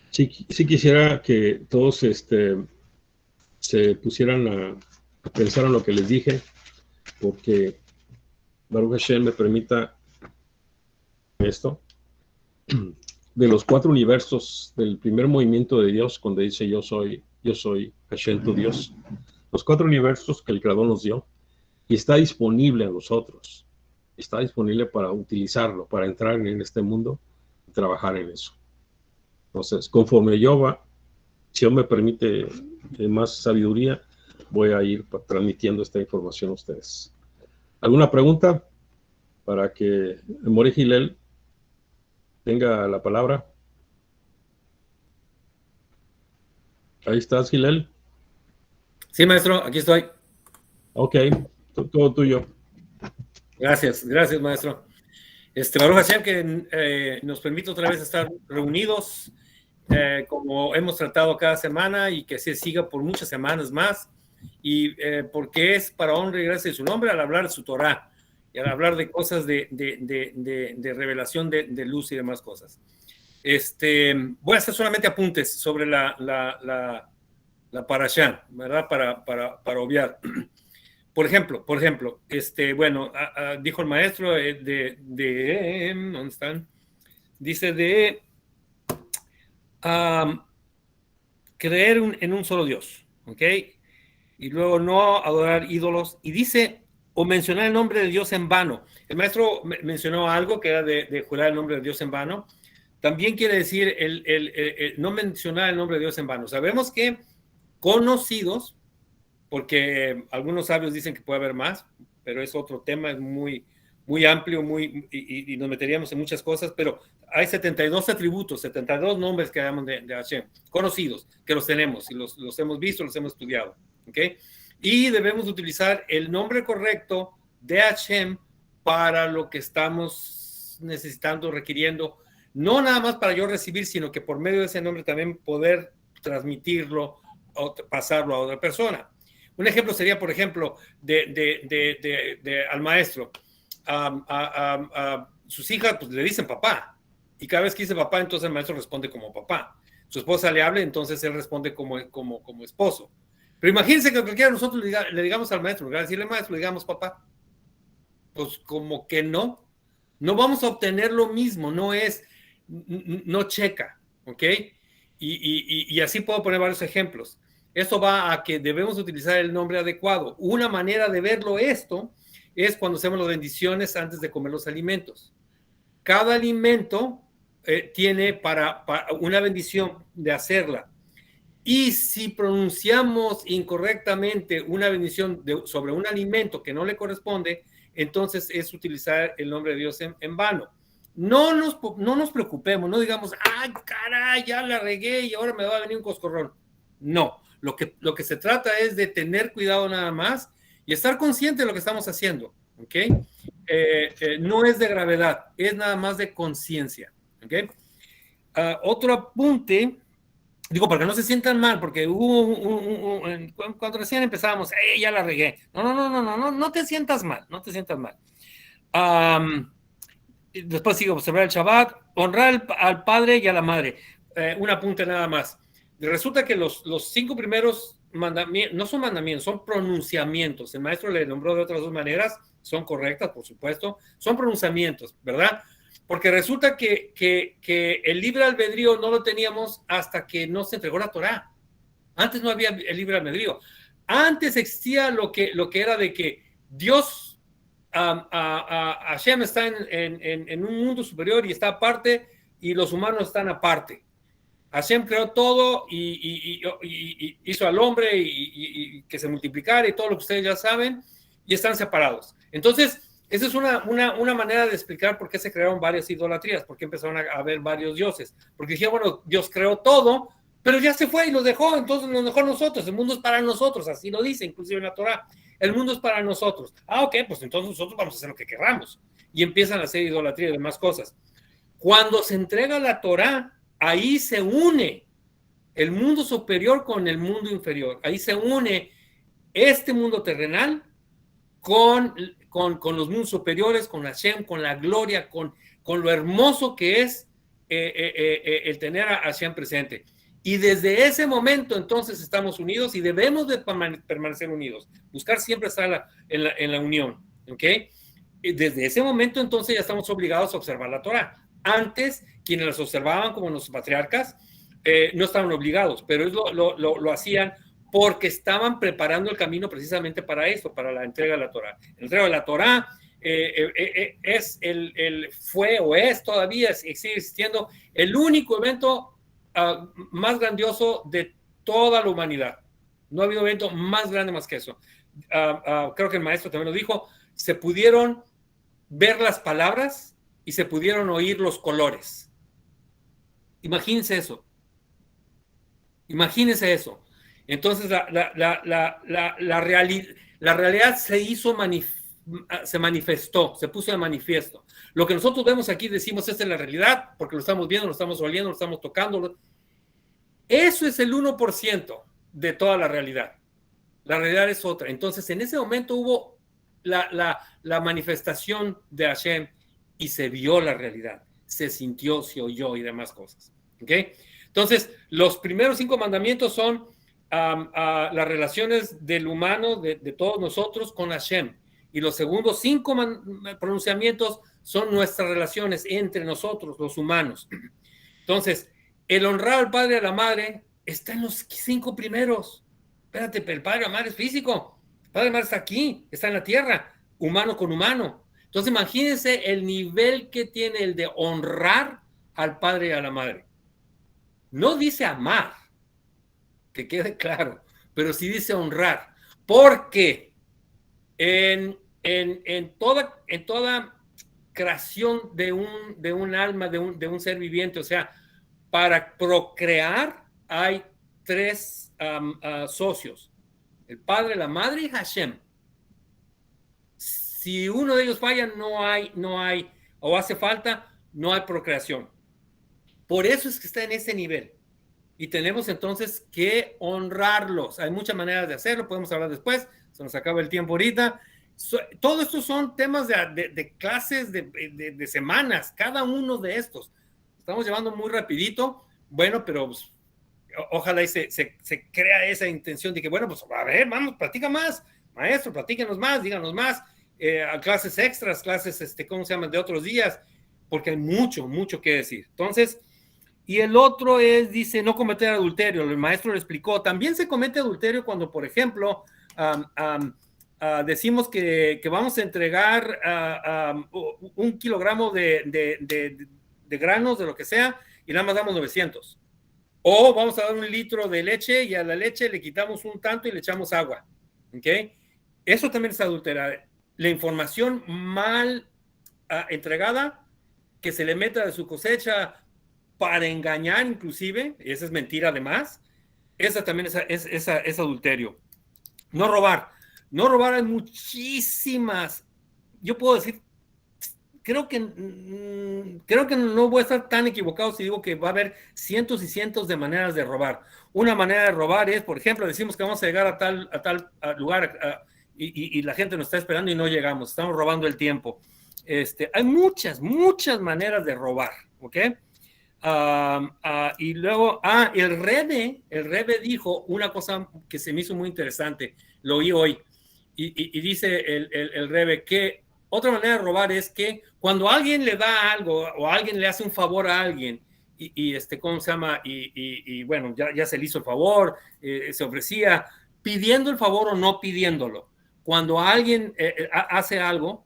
sí quisiera que todos se pusieran a pensar en lo que les dije, porque Baruch Hashem me permita esto. De los 4 universos del primer movimiento de Dios, cuando dice yo soy Hashem tu Dios, los 4 universos que el Creador nos dio, y está disponible a nosotros, está disponible para utilizarlo, para entrar en este mundo y trabajar en eso. Entonces, conforme si Dios me permite más sabiduría, voy a ir transmitiendo esta información a ustedes. ¿Alguna pregunta? para que More Hillel tenga la palabra. Ahí estás, Hillel. Sí, maestro, aquí estoy. Ok, todo tuyo. Gracias, maestro. Baruch Hashem, que nos permite otra vez estar reunidos, como hemos tratado cada semana, y que se siga por muchas semanas más, y porque es para honra y gracia de su nombre al hablar de su Torah, y al hablar de cosas de revelación de luz y demás cosas. Voy a hacer solamente apuntes sobre la parashá, ¿verdad? Para obviar. Por ejemplo, bueno, dijo el maestro ¿dónde están? Dice de creer en un solo Dios, ¿ok? Y luego no adorar ídolos. Y dice, o mencionar el nombre de Dios en vano. El maestro mencionó algo que era de jurar el nombre de Dios en vano. También quiere decir no mencionar el nombre de Dios en vano. Sabemos que conocidos, porque algunos sabios dicen que puede haber más, pero es otro tema, es muy, muy amplio, y nos meteríamos en muchas cosas, pero hay 72 atributos, 72 nombres que llamamos de Hashem, conocidos, que los tenemos, y los hemos visto, los hemos estudiado, ¿ok? Y debemos utilizar el nombre correcto de Hashem para lo que estamos necesitando, requiriendo, no nada más para yo recibir, sino que por medio de ese nombre también poder transmitirlo, o pasarlo a otra persona. Un ejemplo sería, por ejemplo, al maestro. Sus hijas pues, le dicen papá. Y cada vez que dice papá, entonces el maestro responde como papá. Su esposa le habla, entonces él responde como esposo. Pero imagínense que cualquiera de nosotros le digamos al maestro, ¿verdad? Decirle maestro, le digamos papá. Pues como que no. No vamos a obtener lo mismo. No checa. ¿Ok? Y así puedo poner varios ejemplos. Esto va a que debemos utilizar el nombre adecuado. Una manera de verlo esto es cuando hacemos las bendiciones antes de comer los alimentos. Cada alimento tiene para una bendición de hacerla. Y si pronunciamos incorrectamente una bendición sobre un alimento que no le corresponde, entonces es utilizar el nombre de Dios en vano. No nos preocupemos, no digamos, ay, caray, ya la regué y ahora me va a venir un coscorrón. No. Lo que se trata es de tener cuidado nada más y estar consciente de lo que estamos haciendo, ¿ok? No es de gravedad, es nada más de conciencia, ¿ok? Otro apunte, digo, para que no se sientan mal, porque hubo cuando recién empezábamos, ya la regué. No te sientas mal, no te sientas mal. Después sigo, observar el Shabbat, honrar al padre y a la madre. Un apunte nada más. Resulta que los 5 primeros mandamientos, no son mandamientos, son pronunciamientos. El maestro le nombró de otras 2 maneras, son correctas, por supuesto, son pronunciamientos, ¿verdad? Porque resulta que el libre albedrío no lo teníamos hasta que no se entregó la Torá. Antes no había el libre albedrío. Antes existía lo que era de que Dios, Hashem está en un mundo superior y está aparte, y los humanos están aparte. Hashem creó todo y hizo al hombre y que se multiplicara y todo lo que ustedes ya saben, y están separados. Entonces, esa es una manera de explicar por qué se crearon varias idolatrías, por qué empezaron a haber varios dioses. Porque dijeron, bueno, Dios creó todo, pero ya se fue y los dejó, entonces nos dejó a nosotros. El mundo es para nosotros, así lo dice inclusive en la Torá. El mundo es para nosotros. Ok, pues entonces nosotros vamos a hacer lo que queramos. Y empiezan a hacer idolatría y demás cosas. Cuando se entrega la Torá, ahí se une el mundo superior con el mundo inferior. Ahí se une este mundo terrenal con los mundos superiores, con Hashem, con la gloria, con lo hermoso que es el tener a Hashem presente. Y desde ese momento entonces estamos unidos y debemos de permanecer unidos. Buscar siempre estar en la unión. ¿Ok? Y desde ese momento entonces ya estamos obligados a observar la Torá. Antes, quienes las observaban, como los patriarcas, no estaban obligados, pero lo hacían porque estaban preparando el camino precisamente para esto, para la entrega de la Torá. La entrega de la Torá fue o es todavía, sigue existiendo, el único evento más grandioso de toda la humanidad. No ha habido evento más grande más que eso. Creo que el maestro también lo dijo, se pudieron ver las palabras y se pudieron oír los colores. Imagínense eso. Imagínense eso. Entonces la realidad se manifestó, se puso de manifiesto. Lo que nosotros vemos aquí decimos, esta es la realidad, porque lo estamos viendo, lo estamos oliendo, lo estamos tocando. Eso es el 1% de toda la realidad. La realidad es otra. Entonces, en ese momento hubo la manifestación de Hashem y se vio la realidad, se sintió, se oyó y demás cosas. ¿Ok? Entonces, los primeros 5 mandamientos son las relaciones del humano, de todos nosotros, con Hashem. Y los segundos 5 pronunciamientos son nuestras relaciones entre nosotros, los humanos. Entonces, el honrar al padre y a la madre está en los 5 primeros. Espérate, el padre y la madre es físico. El padre y la madre está aquí, está en la tierra, humano con humano. Entonces, imagínense el nivel que tiene el de honrar al padre y a la madre. No dice amar, que quede claro, pero sí dice honrar. Porque en toda creación de un alma, de un ser viviente, o sea, para procrear hay 3 socios: el padre, la madre y Hashem. Si uno de ellos falla, no hay, o hace falta, no hay procreación. Por eso es que está en ese nivel. Y tenemos entonces que honrarlos. Hay muchas maneras de hacerlo, podemos hablar después, se nos acaba el tiempo ahorita. Todo esto son temas de clases, de semanas, cada uno de estos. Estamos llevando muy rapidito, bueno, pero pues, ojalá y se crea esa intención de que, bueno, pues a ver, vamos, platica más, maestro, platíquenos más, díganos más, a clases extras, clases, ¿cómo se llaman?, de otros días, porque hay mucho que decir. Entonces, y el otro dice, no cometer adulterio. El maestro le explicó, también se comete adulterio cuando, por ejemplo, decimos que vamos a entregar 1 kilogramo de granos, de lo que sea, y nada más damos 900. O vamos a dar 1 litro de leche y a la leche le quitamos un tanto y le echamos agua. ¿Ok? Eso también es adulterar. La información mal entregada, que se le meta de su cosecha para engañar inclusive, esa es mentira además, esa también es adulterio. No robar hay muchísimas, yo puedo decir, creo que no voy a estar tan equivocado si digo que va a haber cientos y cientos de maneras de robar. Una manera de robar es, por ejemplo, decimos que vamos a llegar a tal lugar y la gente nos está esperando y no llegamos, estamos robando el tiempo. Hay muchas maneras de robar, ¿ok? Y luego, el Rebbe dijo una cosa que se me hizo muy interesante, lo oí hoy, y dice el Rebbe que otra manera de robar es que cuando alguien le da algo o alguien le hace un favor a alguien ¿cómo se llama? Y bueno, ya se le hizo el favor, se ofrecía, pidiendo el favor o no pidiéndolo. Cuando alguien hace algo,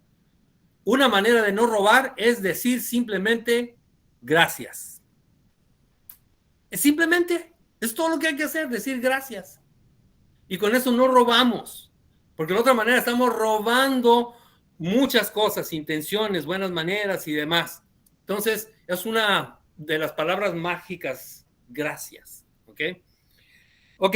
una manera de no robar es decir simplemente gracias. Simplemente, es todo lo que hay que hacer, decir gracias. Y con eso no robamos, porque de otra manera estamos robando muchas cosas, intenciones, buenas maneras y demás. Entonces, es una de las palabras mágicas, gracias. ¿Ok? Ok.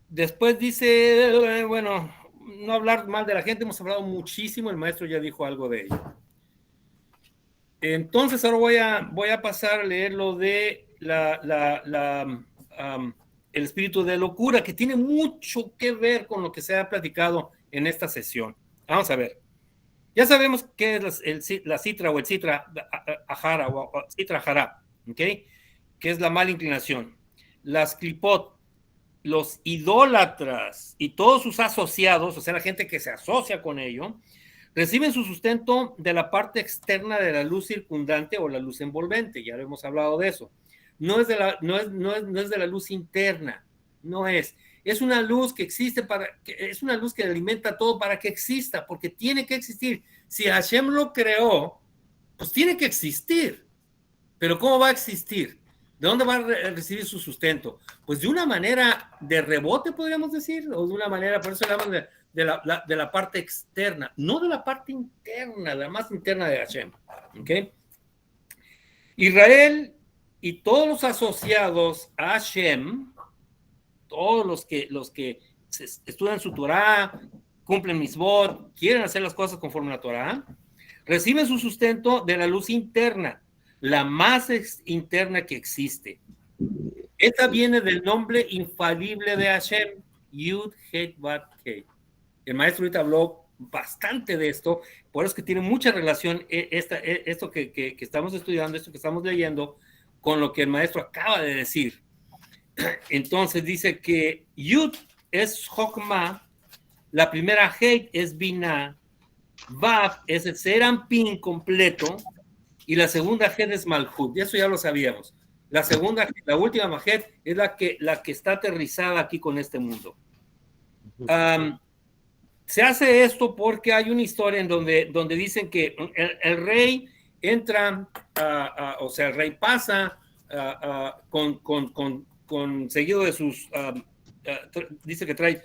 Después dice, bueno, no hablar mal de la gente, hemos hablado muchísimo, el maestro ya dijo algo de ello. Entonces ahora voy a pasar a leer lo de el espíritu de locura, que tiene mucho que ver con lo que se ha platicado en esta sesión. Vamos a ver. Ya sabemos qué es la citra o el citra ajara o citra jara, ¿ok? Que es la mala inclinación. Las clipot, los idólatras y todos sus asociados, o sea, la gente que se asocia con ello, reciben su sustento de la parte externa de la luz circundante o la luz envolvente, ya hemos hablado de eso. No es de la luz interna, no es. Es una luz que existe es una luz que alimenta todo para que exista, porque tiene que existir. Si Hashem lo creó, pues tiene que existir. Pero ¿cómo va a existir? ¿De dónde va a recibir su sustento? Pues de una manera de rebote, podríamos decir, o de una manera, por eso hablamos de la parte externa, no de la parte interna, la más interna de Hashem. ¿Okay? Israel y todos los asociados a Hashem, todos los que estudian su Torah, cumplen mitzvot, quieren hacer las cosas conforme a la Torah, reciben su sustento de la luz interna, la más interna que existe. Esta viene del nombre infalible de Hashem, Yud Het Vav Kei. El maestro ahorita habló bastante de esto, por eso es que tiene mucha relación esto que estamos estudiando, esto que estamos leyendo, con lo que el maestro acaba de decir. Entonces dice que Yud es Chokmah, la primera Het es Binah, Vav es el Serampin completo, y la segunda Het es Malhut, y eso ya lo sabíamos. La última Majet es la que está aterrizada aquí con este mundo. Se hace esto porque hay una historia en donde dicen que el rey entra, o sea, el rey pasa con seguido de sus, dice que trae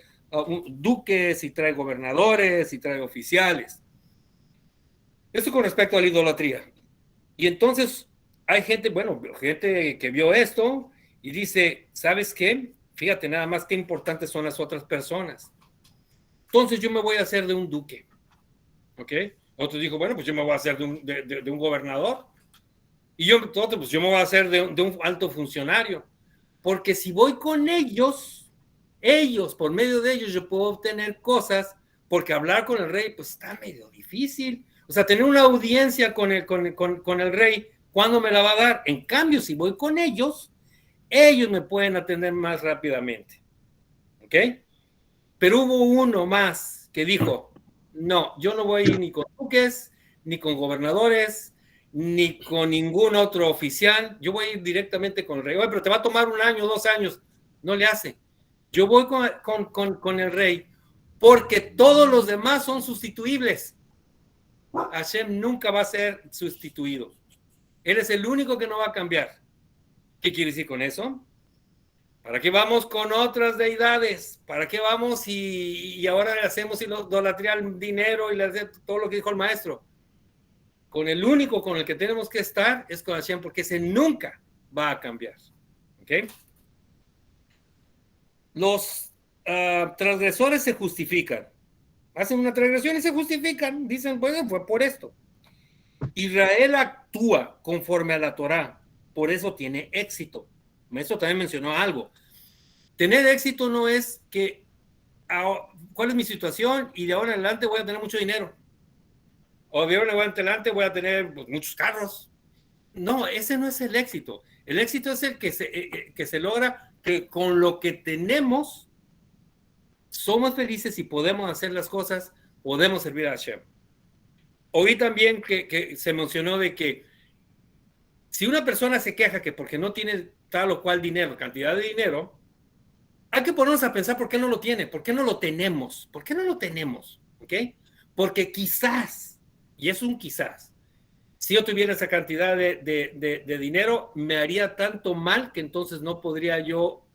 duques y trae gobernadores y trae oficiales. Esto con respecto a la idolatría. Y entonces hay gente que vio esto y dice, ¿sabes qué? Fíjate nada más qué importantes son las otras personas. Entonces yo me voy a hacer de un duque. ¿Ok? Otro dijo, bueno, pues yo me voy a hacer de un gobernador. Y pues yo me voy a hacer de un alto funcionario. Porque si voy con ellos, por medio de ellos, yo puedo obtener cosas, porque hablar con el rey, pues está medio difícil. O sea, tener una audiencia con el rey, ¿cuándo me la va a dar? En cambio, si voy con ellos me pueden atender más rápidamente. ¿Ok? Pero hubo uno más que dijo, no, yo no voy ni con duques, ni con gobernadores, ni con ningún otro oficial, yo voy a ir directamente con el rey. Oye, pero te va a tomar 1 año, 2 años. No le hace. Yo voy con el rey porque todos los demás son sustituibles. Hashem nunca va a ser sustituido. Él es el único que no va a cambiar. ¿Qué quiere decir con eso? ¿Para qué vamos con otras deidades? ¿Para qué vamos y ahora le hacemos idolatría al dinero y le hacemos todo lo que dijo el maestro? Con el único con el que tenemos que estar es con Hashem, porque ese nunca va a cambiar. ¿Ok? Los transgresores se justifican. Hacen una transgresión y se justifican. Dicen, bueno, fue por esto. Israel actúa conforme a la Torá. Por eso tiene éxito. Esto también mencionó algo. Tener éxito no es que, ¿cuál es mi situación? Y de ahora en adelante voy a tener mucho dinero. O de ahora en adelante voy a tener muchos carros. No, ese no es el éxito. El éxito es el que se logra que con lo que tenemos somos felices y podemos hacer las cosas, podemos servir a Hashem. Oí también que se mencionó de que si una persona se queja que porque no tiene tal o cual dinero, cantidad de dinero, hay que ponernos a pensar por qué no lo tiene, por qué no lo tenemos, por qué no lo tenemos, ¿ok? Porque quizás, y es un quizás, si yo tuviera esa cantidad de dinero, me haría tanto mal que entonces no podría yo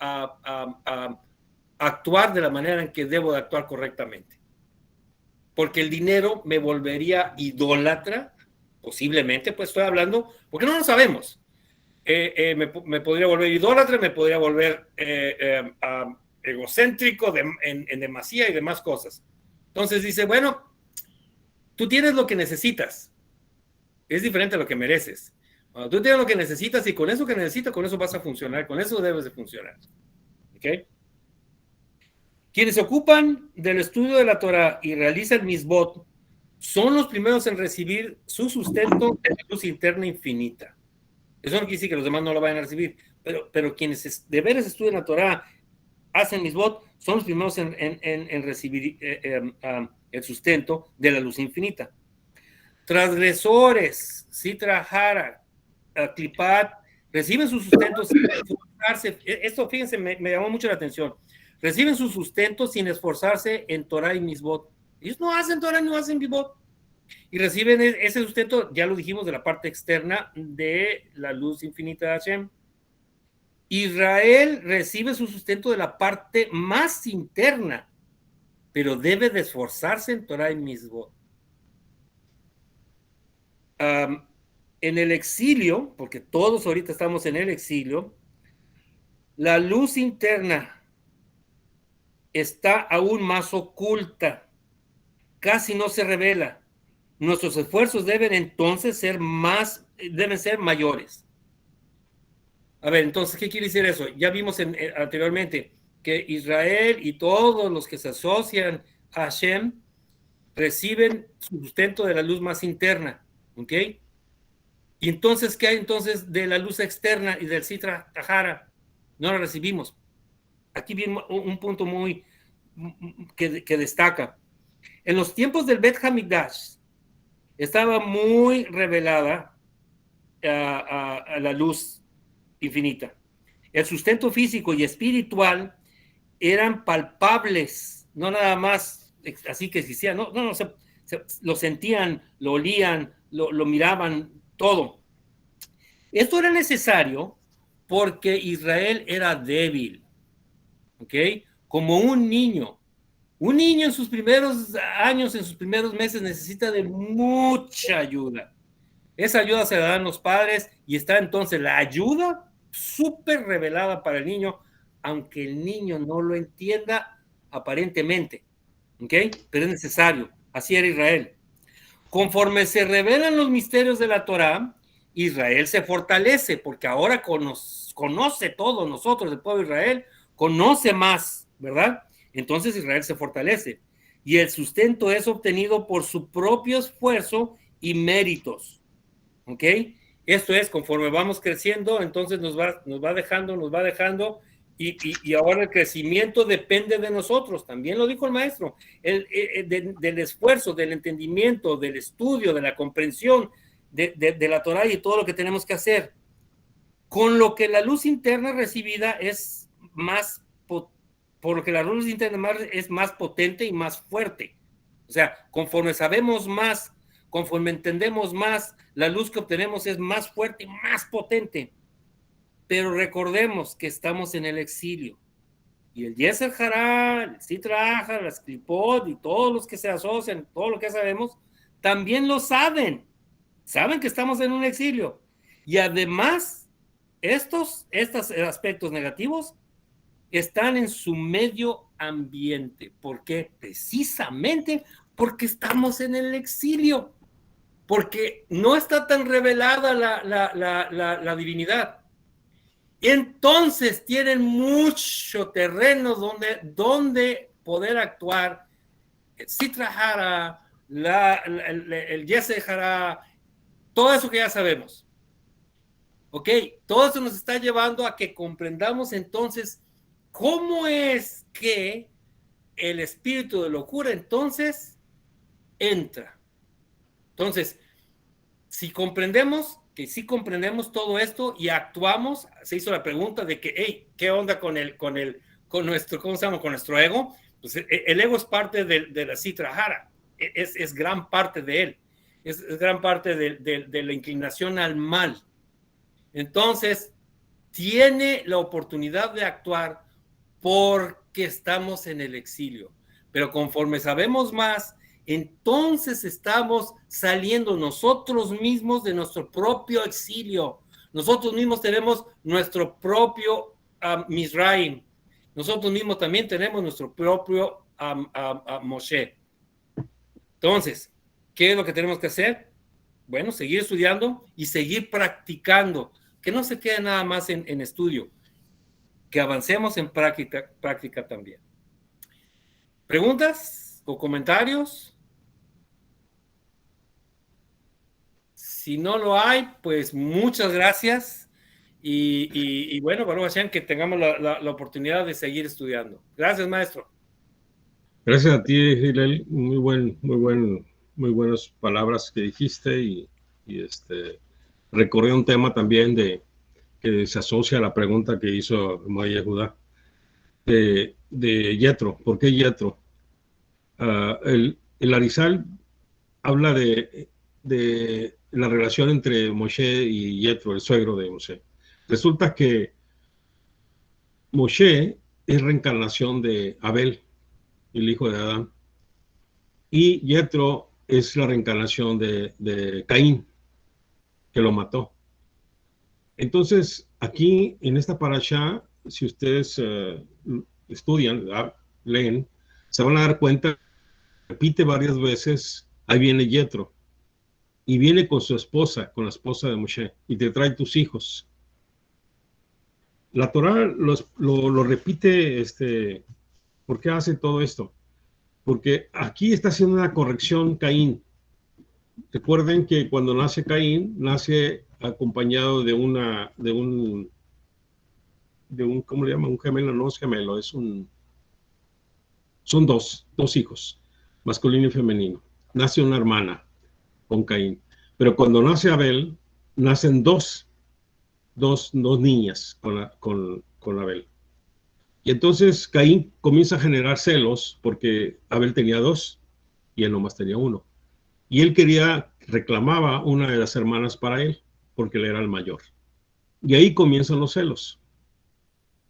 actuar de la manera en que debo de actuar correctamente. Porque el dinero me volvería idólatra, posiblemente, pues estoy hablando, porque no lo sabemos. Me podría volver idólatra, me podría volver egocéntrico en demasía y demás cosas. Entonces dice, bueno, tú tienes lo que necesitas. Es diferente a lo que mereces. Cuando tú tienes lo que necesitas y con eso que necesitas, con eso vas a funcionar, con eso debes de funcionar. ¿Ok? Quienes se ocupan del estudio de la Torah y realizan mitzvot son los primeros en recibir su sustento de la luz interna infinita. Eso no quiere decir que los demás no lo vayan a recibir, pero quienes de veras estudian la Torah, hacen mitzvot, son los primeros en recibir el sustento de la luz infinita. Transgresores, Sitra Hara, Klipat, reciben su sustento sin esforzarse. Esto, fíjense, me llamó mucho la atención. Reciben su sustento sin esforzarse en Torah y mitzvot. Ellos no hacen Torah, no hacen mitzvot. Y reciben ese sustento, ya lo dijimos, de la parte externa de la luz infinita de Hashem. Israel recibe su sustento de la parte más interna, pero debe de esforzarse en Torah y Mitzvot. En el exilio, porque todos ahorita estamos en el exilio, la luz interna está aún más oculta, casi no se revela. Nuestros esfuerzos deben entonces ser mayores. A ver, entonces, ¿qué quiere decir eso? Ya vimos anteriormente que Israel y todos los que se asocian a Hashem reciben su sustento de la luz más interna, ¿ok? Y entonces, ¿qué hay entonces de la luz externa y del Sitra Tahara? No la recibimos. Aquí viene un punto muy que destaca. En los tiempos del Bet Hamikdash estaba muy revelada a la luz infinita. El sustento físico y espiritual eran palpables, no nada más así que existían, no, lo sentían, lo olían, lo miraban, todo. Esto era necesario porque Israel era débil, ¿ok? Como un niño. Un niño en sus primeros años, en sus primeros meses, necesita de mucha ayuda. Esa ayuda se la dan los padres y está entonces la ayuda súper revelada para el niño, aunque el niño no lo entienda aparentemente, ¿ok? Pero es necesario. Así era Israel. Conforme se revelan los misterios de la Torá, Israel se fortalece, porque ahora conoce todo, nosotros, el pueblo de Israel, conoce más, ¿verdad? Entonces Israel se fortalece. Y el sustento es obtenido por su propio esfuerzo y méritos. ¿Ok? Esto es, conforme vamos creciendo, entonces nos va dejando, y ahora el crecimiento depende de nosotros. También lo dijo el maestro, del esfuerzo, del entendimiento, del estudio, de la comprensión de la Torah y todo lo que tenemos que hacer. Con lo que la luz interna recibida es más por lo que la luz interna es más potente y más fuerte. O sea, conforme sabemos más, conforme entendemos más, la luz que obtenemos es más fuerte y más potente. Pero recordemos que estamos en el exilio. Y el Yeser Hará, el Sitra Achra, las Klipot y todos los que se asocian, todo lo que sabemos, también lo saben. Saben que estamos en un exilio. Y además, estos aspectos negativos están en su medio ambiente. ¿Por qué? Precisamente porque estamos en el exilio. Porque no está tan revelada la divinidad. Entonces tienen mucho terreno donde poder actuar. El Sitra Achra, el Yeser Hará, todo eso que ya sabemos. ¿Ok? Todo eso nos está llevando a que comprendamos entonces cómo es que el espíritu de locura entonces entra. Entonces, si comprendemos todo esto y actuamos, se hizo la pregunta de que, hey, ¿qué onda con nuestro, ¿cómo se llama? Con nuestro ego. Pues el ego es parte de la Sitra Achra, es gran parte de él, es gran parte de la inclinación al mal. Entonces, tiene la oportunidad de actuar porque estamos en el exilio. Pero conforme sabemos más, entonces estamos saliendo nosotros mismos de nuestro propio exilio. Nosotros mismos tenemos nuestro propio Mizraim. Nosotros mismos también tenemos nuestro propio Moshe. Entonces, ¿qué es lo que tenemos que hacer? Bueno, seguir estudiando y seguir practicando. Que no se quede nada más en estudio. Que avancemos en práctica también. ¿Preguntas o comentarios? Si no lo hay, pues muchas gracias. Y bueno, Baruch Hashem, que tengamos la oportunidad de seguir estudiando. Gracias, maestro. Gracias a ti, Hillel. Muy buenas palabras que dijiste y recorrió un tema también que se asocia a la pregunta que hizo Maya Judá de Yetro. ¿Por qué Yetro? El Arizal habla de la relación entre Moshe y Yetro, el suegro de Moshe. Resulta que Moshe es reencarnación de Abel, el hijo de Adán, y Yetro es la reencarnación de Caín, que lo mató. Entonces, aquí en esta parasha, si ustedes estudian, leen, se van a dar cuenta, repite varias veces, ahí viene Yetro, y viene con su esposa, con la esposa de Moshe, y te trae tus hijos. La Torah lo repite, ¿por qué hace todo esto? Porque aquí está haciendo una corrección Caín. Recuerden que cuando nace Caín, nace acompañado de un, ¿cómo le llaman? Un gemelo, no es gemelo, son dos hijos, masculino y femenino. Nace una hermana con Caín. Pero cuando nace Abel, nacen dos niñas con Abel. Y entonces Caín comienza a generar celos porque Abel tenía dos y él nomás tenía uno. Y él reclamaba una de las hermanas para él porque él era el mayor. Y ahí comienzan los celos.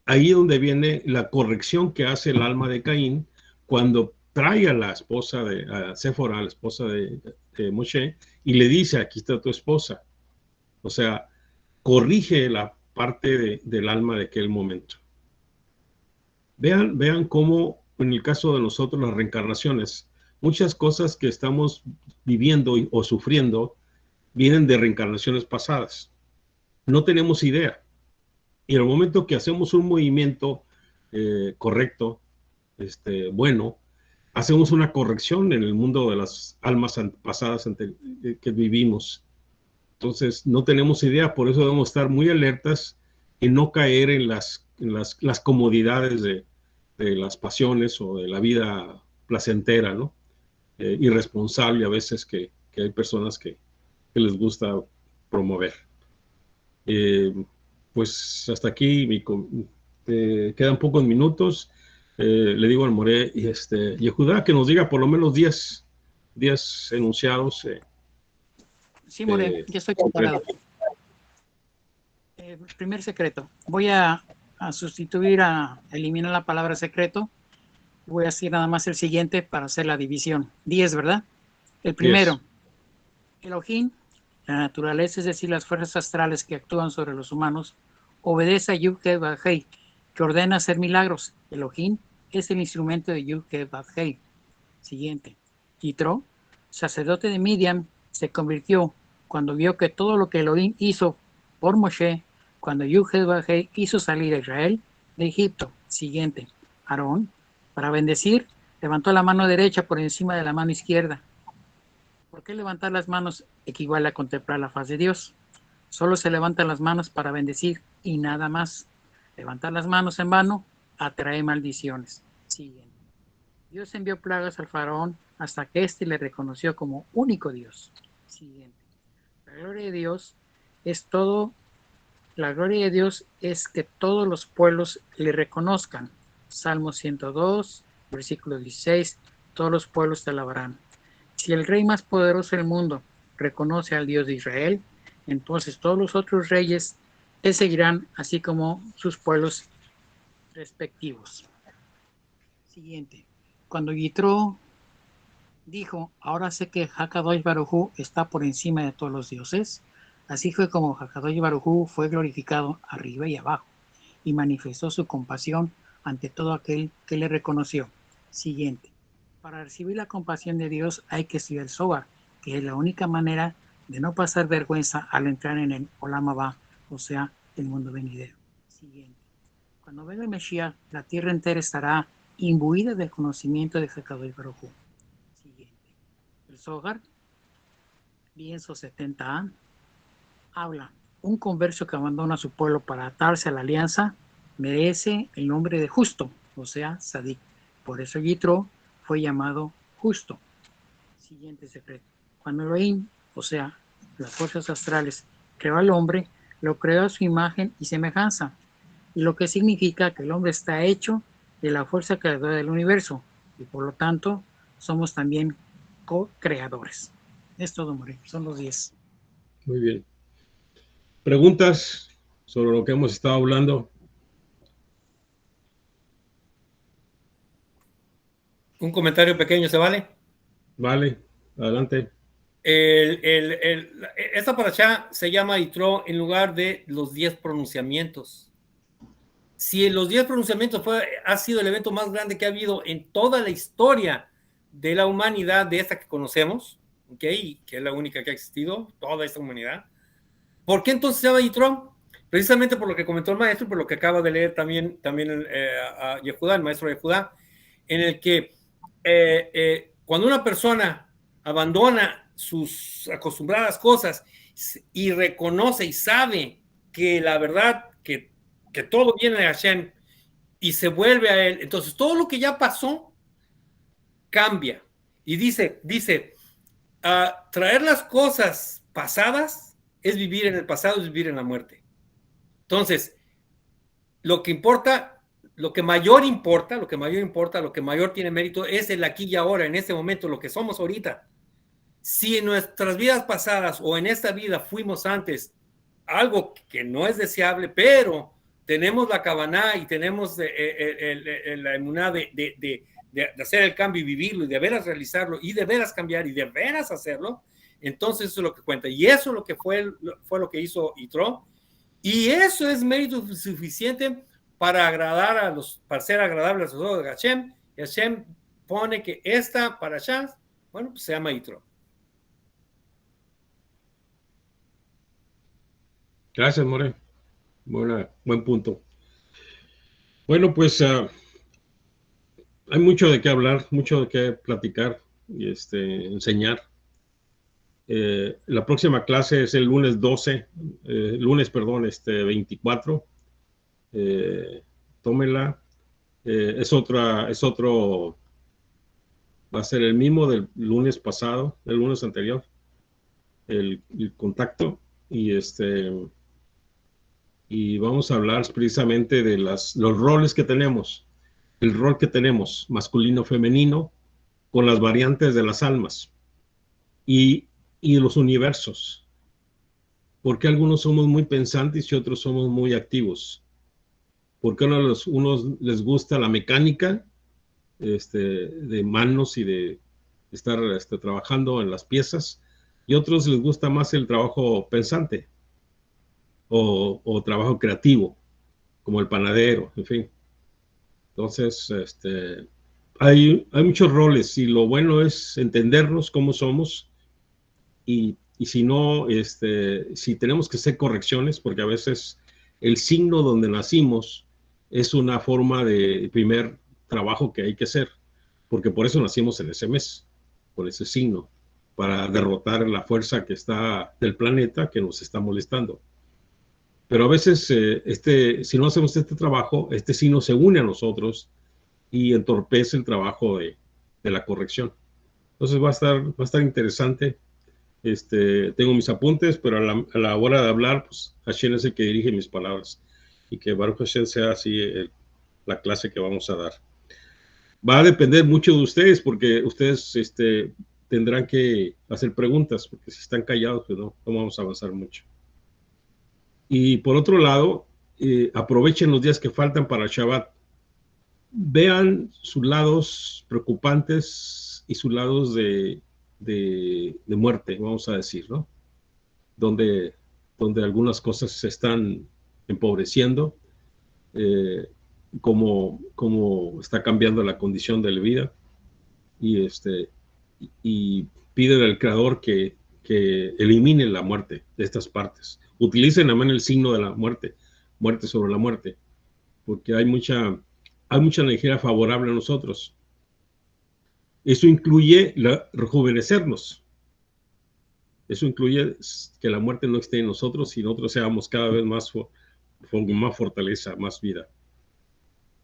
Ahí es donde viene la corrección que hace el alma de Caín cuando trae a la esposa a Séfora, la esposa de Moshe, y le dice, aquí está tu esposa. O sea, corrige la parte del alma de aquel momento. Vean cómo en el caso de nosotros las reencarnaciones, muchas cosas que estamos viviendo o sufriendo vienen de reencarnaciones pasadas. No tenemos idea. Y en el momento que hacemos un movimiento correcto, bueno, hacemos una corrección en el mundo de las almas pasadas que vivimos. Entonces, no tenemos idea, por eso debemos estar muy alertas y no caer en las comodidades de las pasiones o de la vida placentera, ¿no? Irresponsable a veces que hay personas que les gusta promover. Pues hasta aquí quedan pocos minutos. Le digo al Moré y Yehudá que nos diga por lo menos 10 enunciados. Sí, Moré, ya estoy preparado. Primer secreto. Voy a sustituir, a eliminar la palabra secreto. Voy a decir nada más el siguiente para hacer la división. 10, ¿verdad? El primero, Elohim, la naturaleza, es decir, las fuerzas astrales que actúan sobre los humanos, obedece a Yud-Heh-Vav-Hei, que ordena hacer milagros. Elohim es el instrumento de Yud-Heh-Vav-Hei. Siguiente. Yitro, sacerdote de Midian, se convirtió cuando vio que todo lo que Elohim hizo por Moshe, cuando Yud-Heh-Vav-Hei hizo salir a Israel de Egipto. Siguiente. Aarón, para bendecir, levantó la mano derecha por encima de la mano izquierda. ¿Por qué levantar las manos equivale a contemplar la faz de Dios? Solo se levantan las manos para bendecir y nada más. Levantar las manos en vano atrae maldiciones. Siguiente. Dios envió plagas al faraón hasta que éste le reconoció como único Dios. Siguiente. La gloria de Dios es que todos los pueblos le reconozcan. Salmo 102, versículo 16, todos los pueblos te alabarán. Si el rey más poderoso del mundo reconoce al Dios de Israel, entonces todos los otros reyes le seguirán, así como sus pueblos respectivos. Siguiente. Cuando Yitro dijo, ahora sé que Hakadosh Baruj Hu está por encima de todos los dioses, así fue como Hakadosh Baruj Hu fue glorificado arriba y abajo, y manifestó su compasión ante todo aquel que le reconoció. Siguiente. Para recibir la compasión de Dios hay que estudiar el Zohar, que es la única manera de no pasar vergüenza al entrar en el Olam Haba, o sea, el mundo venidero. Siguiente. Cuando venga el Mesías, la tierra entera estará imbuida del conocimiento de Hakadosh Baruj Hu. Siguiente. El Zohar, lienzo 70a, habla: un converso que abandona a su pueblo para atarse a la alianza merece el nombre de justo, o sea, Sadik. Por eso Yitro fue llamado justo. Siguiente secreto. Cuando Elohim, o sea, las fuerzas astrales, creó al hombre, lo creó a su imagen y semejanza, y lo que significa que el hombre está hecho de la fuerza creadora del universo, y por lo tanto somos también co-creadores. Es todo, More. Son los 10. Muy bien. ¿Preguntas sobre lo que hemos estado hablando? Un comentario pequeño, ¿se vale? Vale, adelante. Esta parashá se llama Yitro en lugar de los 10 pronunciamientos. Si los 10 pronunciamientos ha sido el evento más grande que ha habido en toda la historia de la humanidad, de esta que conocemos, ¿okay? Que es la única que ha existido, toda esta humanidad, ¿por qué entonces se llama Yitro? Precisamente por lo que comentó el maestro, por lo que acaba de leer también a Yehudá, el maestro Yehudá, en el que cuando una persona abandona sus acostumbradas cosas y reconoce y sabe que la verdad, que todo viene de Hashem y se vuelve a él, entonces todo lo que ya pasó cambia. Y dice, traer las cosas pasadas es vivir en el pasado, es vivir en la muerte. Entonces, lo que importa, lo que mayor tiene mérito es el aquí y ahora, en este momento, lo que somos ahorita. Si en nuestras vidas pasadas o en esta vida fuimos antes algo que no es deseable, pero tenemos la kavaná y tenemos la emuná de hacer el cambio y vivirlo y de veras realizarlo y de veras cambiar y de veras hacerlo, entonces eso es lo que cuenta. Y eso es lo que fue lo que hizo Yitro. Y eso es mérito suficiente para ser agradable a los ojos de Hashem. Y Hashem pone que esta parashá, bueno, pues se llama Yitro. Gracias, More. Buen punto. Bueno, pues hay mucho de qué hablar, mucho de qué platicar y enseñar. La próxima clase es el lunes 24. Tómela. Va a ser el mismo del lunes pasado, el lunes anterior, el contacto, y vamos a hablar precisamente de los roles que tenemos, el rol que tenemos, masculino, femenino, con las variantes de las almas y los universos. Porque algunos somos muy pensantes y otros somos muy activos. Porque a unos les gusta la mecánica de manos y de estar trabajando en las piezas, y otros les gusta más el trabajo pensante o trabajo creativo, como el panadero, en fin. Entonces, hay muchos roles y lo bueno es entendernos cómo somos y si no, si tenemos que hacer correcciones, porque a veces el signo donde nacimos es una forma de primer trabajo que hay que hacer, porque por eso nacimos en ese mes, por ese signo, para derrotar la fuerza que está del planeta que nos está molestando. Pero a veces, si no hacemos este trabajo, este signo se une a nosotros y entorpece el trabajo de la corrección. Entonces va a estar interesante. Tengo mis apuntes, pero a la hora de hablar, pues Hashem es el que dirige mis palabras. Y que Baruch Hashem sea así la clase que vamos a dar. Va a depender mucho de ustedes, porque ustedes tendrán que hacer preguntas, porque si están callados, pues no vamos a avanzar mucho. Y por otro lado, aprovechen los días que faltan para el Shabbat. Vean sus lados preocupantes y sus lados de muerte, vamos a decir, ¿no? Donde algunas cosas se están empobreciendo, como está cambiando la condición de la vida, y piden al Creador que elimine la muerte de estas partes. Utilicen también el signo de la muerte sobre la muerte, porque hay mucha energía favorable a nosotros. Eso incluye rejuvenecernos. Eso incluye que la muerte no esté en nosotros y nosotros seamos cada vez más fortaleza, más vida.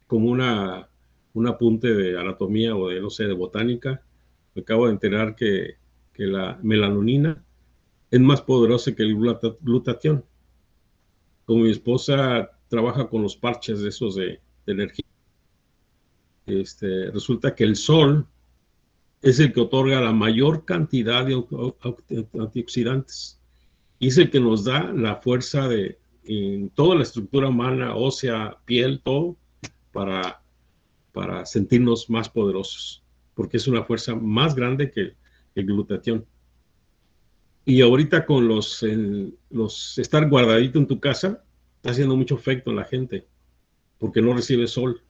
Como un apunte de anatomía o de botánica, me acabo de enterar que la melanonina es más poderosa que el glutatión. Como mi esposa trabaja con los parches de esos de energía, resulta que el sol es el que otorga la mayor cantidad de antioxidantes y es el que nos da la fuerza en toda la estructura humana, ósea, piel, todo, para sentirnos más poderosos. porque es una fuerza más grande que el glutatión. Y ahorita con los estar guardadito en tu casa, está haciendo mucho efecto en la gente, porque no recibe sol.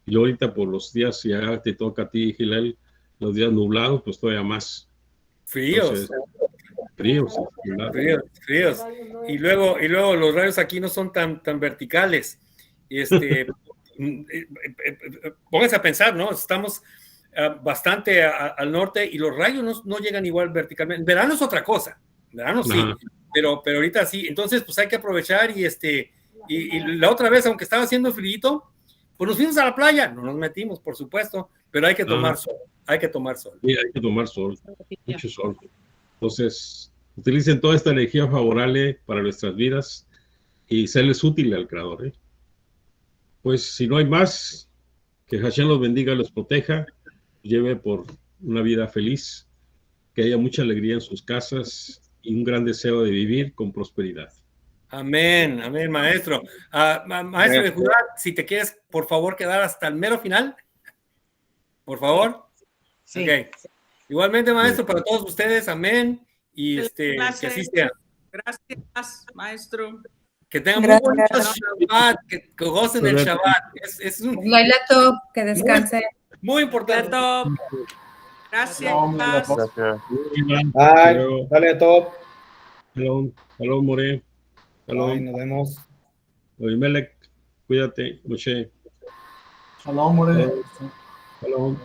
Y ahorita por los días, ya te toca a ti, Gilel, los días nublados, pues todavía más. Fríos. Fríos. Fríos. Y luego los rayos aquí no son tan verticales. Pónganse a pensar, ¿no? Estamos bastante al norte y los rayos no llegan igual verticalmente. En verano es otra cosa. En verano sí. Ajá. Pero ahorita sí. Entonces, pues hay que aprovechar y la otra vez, aunque estaba haciendo frío, pues nos fuimos a la playa. No nos metimos, por supuesto, pero hay que tomar sol. Hay que tomar sol. Sí, hay que tomar sol. Mucho sol. Entonces, utilicen toda esta energía favorable para nuestras vidas y serles útil al Creador. Pues si no hay más, que Hashem los bendiga y los proteja, lleve por una vida feliz, que haya mucha alegría en sus casas y un gran deseo de vivir con prosperidad. Amén, amén, maestro. Maestro de Judá, si te quieres, por favor, quedar hasta el mero final. Por favor. Sí. Okay. Igualmente, maestro, para todos ustedes, amén. Y que así sea. Gracias, maestro. Que tengan muy bonito Shabbat, que gocen el Shabbat. Es un Laila Top, que descanse. Muy importante. Gracias. Bye. Dale, Top. Hello, More. Hello. Bye, nos vemos. Melek, cuídate, Moshe. Shalom, More. Hello.